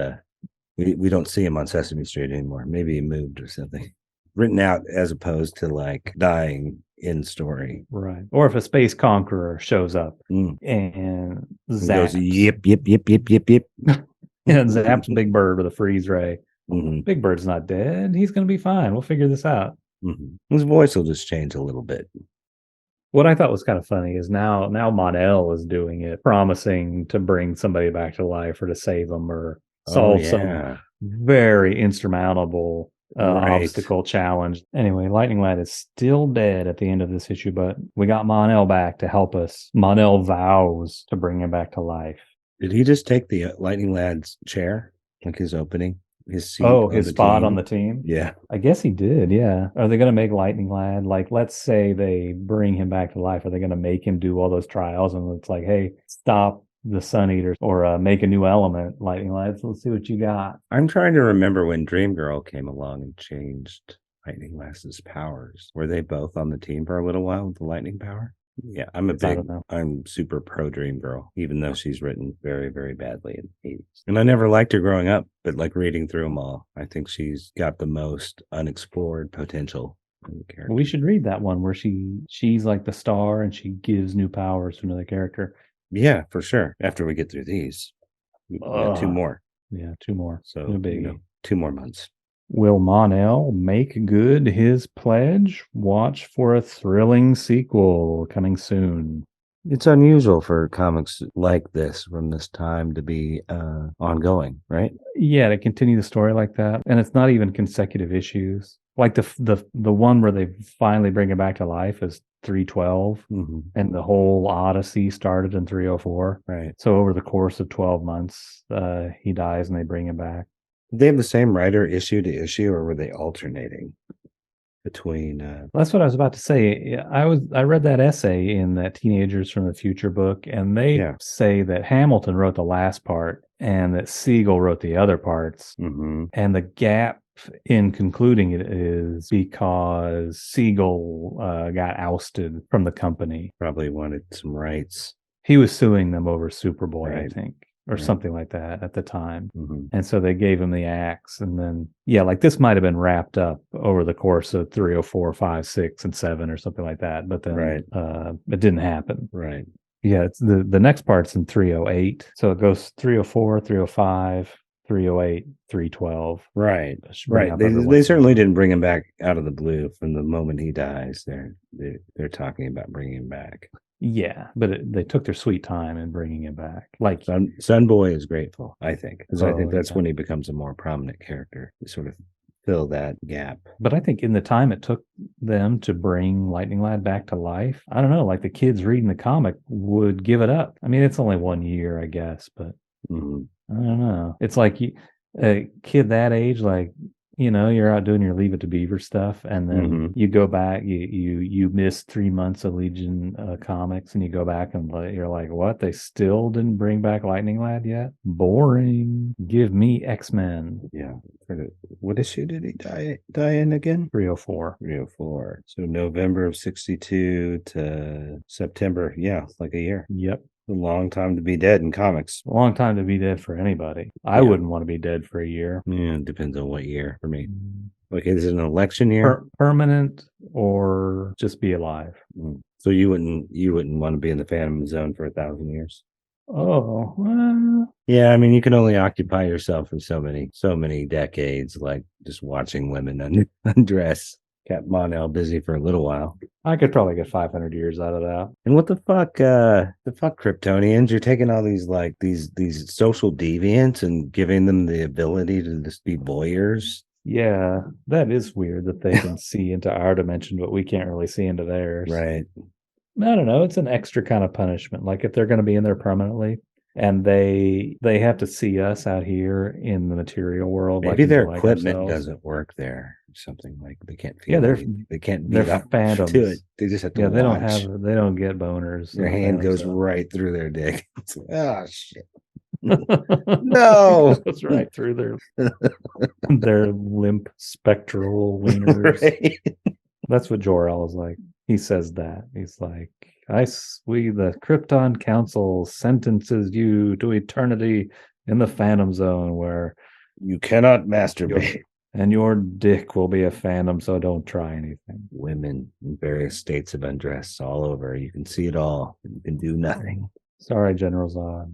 we don't see him on Sesame Street anymore. Maybe he moved or something. Written out as opposed to like dying in story. Right. Or if a space conqueror shows up and zaps. Goes, yip. And zaps Big Bird with a freeze ray. Big Bird's not dead. He's going to be fine. We'll figure this out. His voice will just change a little bit. What I thought was kind of funny is now Mon-El is doing it, promising to bring somebody back to life or to save them or Oh solve some yeah. very insurmountable Right. obstacle challenge. Anyway, Lightning Lad is still dead at the end of this issue, but we got Mon-El back to help us. Mon-El vows to bring him back to life. Did he just take the Lightning Lad's chair, like his opening, his seat Oh, on his the spot on team? the team? Yeah. I guess he did, yeah. Are they going to make Lightning Lad, like, let's say they bring him back to life. Are they going to make him do all those trials? And it's like, hey, stop the Sun Eaters or make a new element, Lightning Lad. So let's see what you got. I'm trying to remember when Dream Girl came along and changed Lightning Lass's powers. Were they both on the team for a little while with the lightning power? Yeah, I don't know. I'm super pro Dream Girl, even though she's written very, very badly in the 80s. And I never liked her growing up, but like reading through them all, I think she's got the most unexplored potential in the character. We should read that one where she's like the star and she gives new powers to another character. Yeah, for sure. After we get through these, we got two more. Yeah, two more. So, No biggie. 2 more months. Will Mon-El make good his pledge? Watch for a thrilling sequel coming soon. It's unusual for comics like this from this time to be ongoing, right? Yeah, to continue the story like that, and it's not even consecutive issues. Like the one where they finally bring him back to life is 312, and the whole Odyssey started in 304. Right. So over the course of 12 months, he dies and they bring him back. Did they have the same writer issue to issue, or were they alternating between? That's what I was about to say. I read that essay in that Teenagers from the Future book, and they say that Hamilton wrote the last part and that Siegel wrote the other parts, and the gap in concluding it is because Siegel got ousted from the company. Probably wanted some rights. He was suing them over Superboy, Right. I think, or something like that at the time. Mm-hmm. And so they gave him the axe. And then, like this might have been wrapped up over the course of 304, 5, 6, and 7 or something like that. But then it didn't happen. Right. Yeah, it's the next part's in 308. So it goes 304, 305, 308, 312. Right. Right. They certainly didn't bring him back out of the blue from the moment he dies. They're talking about bringing him back. Yeah, but they took their sweet time in bringing him back. Like Sunboy is grateful, I think, because I think that's when he becomes a more prominent character to sort of fill that gap. But I think in the time it took them to bring Lightning Lad back to life, I don't know, like the kids reading the comic would give it up. I mean, it's only 1 year, I guess, but I don't know. It's like a kid that age, like, you're out doing your Leave It to Beaver stuff, and then you go back, you miss 3 months of Legion comics, and you go back and you're like, what? They still didn't bring back Lightning Lad yet? Boring. Give me X-Men. Yeah. What issue did he die in again? 304. 304. So November of 62 to September. Yeah, like a year. Yep. A long time to be dead in comics. A long time to be dead for anybody. I wouldn't want to be dead for a year. Yeah, it depends on what year for me. Like, is it an election year? Permanent or just be alive? So you wouldn't want to be in the Phantom Zone for 1,000 years? Oh, well. Yeah, I mean, you can only occupy yourself for so many decades, like just watching women undress. Kept Mon-El busy for a little while. I could probably get 500 years out of that. And what the fuck, Kryptonians? You're taking all these like these social deviants and giving them the ability to just be voyeurs. Yeah, that is weird that they can see into our dimension, but we can't really see into theirs. Right. I don't know. It's an extra kind of punishment. Like if they're going to be in there permanently, and they have to see us out here in the material world. Maybe their equipment doesn't work there. Something like they can't feel. Yeah, they can't. They're phantoms. To it. They just have to. Yeah, watch. they don't get boners. Their hand goes right through their dick. Oh shit! No, that's right through their limp spectral wieners. Right. That's what Jor-El is like. He says that. He's like, the Krypton Council sentences you to eternity in the Phantom Zone where you cannot masturbate. And your dick will be a phantom, so don't try anything. Women in various states of undress all over. You can see it all. You can do nothing. Sorry, General Zod.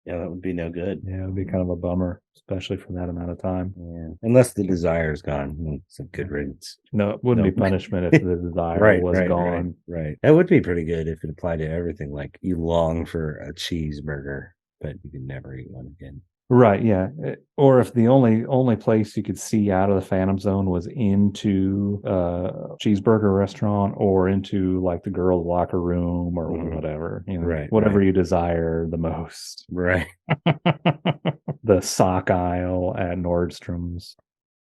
Yeah, that would be no good. Yeah, it would be kind of a bummer, especially for that amount of time. Yeah. Unless the desire is gone. It's a good riddance. No, it wouldn't be punishment if the desire was gone. Right. That would be pretty good if it applied to everything. Like you long for a cheeseburger, but you can never eat one again. Right, yeah. Or if the only place you could see out of the Phantom Zone was into a cheeseburger restaurant or into like the girls' locker room or whatever, Right, whatever you desire the most. right. The sock aisle at Nordstrom's.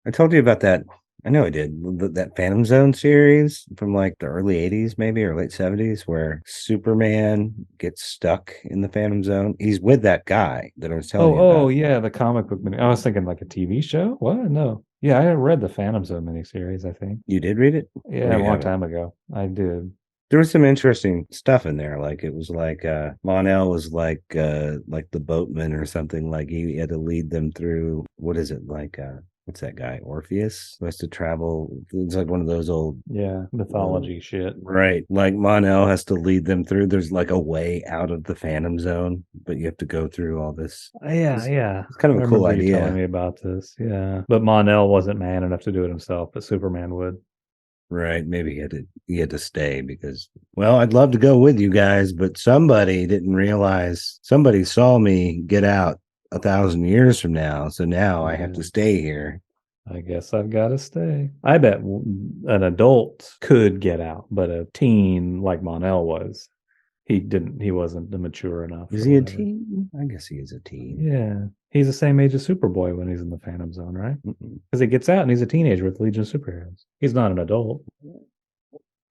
I told you about that. I know I did. That Phantom Zone series from like the early 80s, maybe, or late 70s, where Superman gets stuck in the Phantom Zone. He's with that guy that I was telling you Oh, about. yeah, the comic book mini. I was thinking like a TV show. What? No. Yeah, I read the Phantom Zone miniseries, I think. You did read it? Or Yeah, a you long haven't? time ago. I did. There was some interesting stuff in there. Like it was like Mon-El was like the boatman or something. Like he had to lead them through, what is it, like what's that guy? Orpheus, who has to travel. It's like one of those old Mythology shit. right. Like Mon-El has to lead them through. There's like a way out of the Phantom Zone, but you have to go through all this. Yeah. It's kind I of a cool remember you telling idea. me about this. Yeah. But Mon-El wasn't man enough to do it himself, but Superman would. Right. Maybe he had to stay because, well, I'd love to go with you guys, but somebody didn't realize, somebody saw me get out 1,000 years from now. So now I have to stay here. I guess I've got to stay. I bet an adult could get out, but a teen like Mon-El was, he wasn't mature enough. Is or he a whatever. teen? I guess he is a teen. Yeah. He's the same age as Superboy when he's in the Phantom Zone, right? Because he gets out and he's a teenager with the Legion of Superheroes. He's not an adult.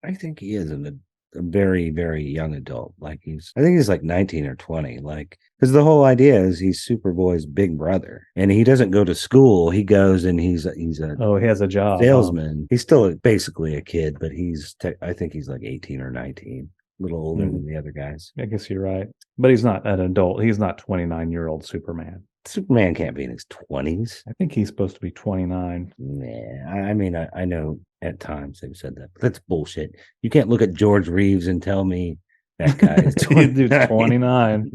I think he is a very, very young adult. Like I think he's like 19 or 20. Like, because the whole idea is he's Superboy's big brother, and he doesn't go to school. He goes and he's a he has a job. salesman. He's still basically a kid, but I think he's like 18 or 19, a little older than the other guys. I guess you're right, but he's not an adult. He's not 29-year-old Superman. Superman can't be in his 20s. I think he's supposed to be 29. Yeah, I mean, I know at times they've said that, but that's bullshit. You can't look at George Reeves and tell me that guy is 29. Dude's 29.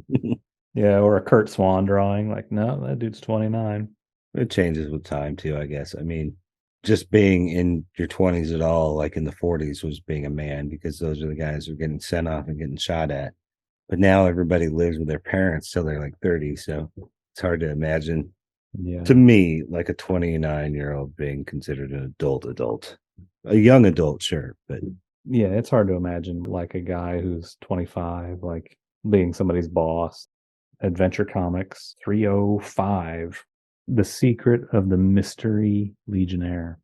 Yeah, or a Kurt Swan drawing. Like, no, that dude's 29. It changes with time too, I guess. I mean, just being in your 20s at all, like in the 40s, was being a man, because those are the guys who are getting sent off and getting shot at. But now everybody lives with their parents till they're like 30, so it's hard to imagine. Yeah. To me, like a 29-year-old being considered an adult. A young adult, sure, but yeah, it's hard to imagine like a guy who's 25, like being somebody's boss. Adventure Comics 305, The Secret of the Mystery Legionnaire.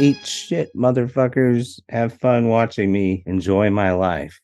Eat shit, motherfuckers. Have fun watching me enjoy my life.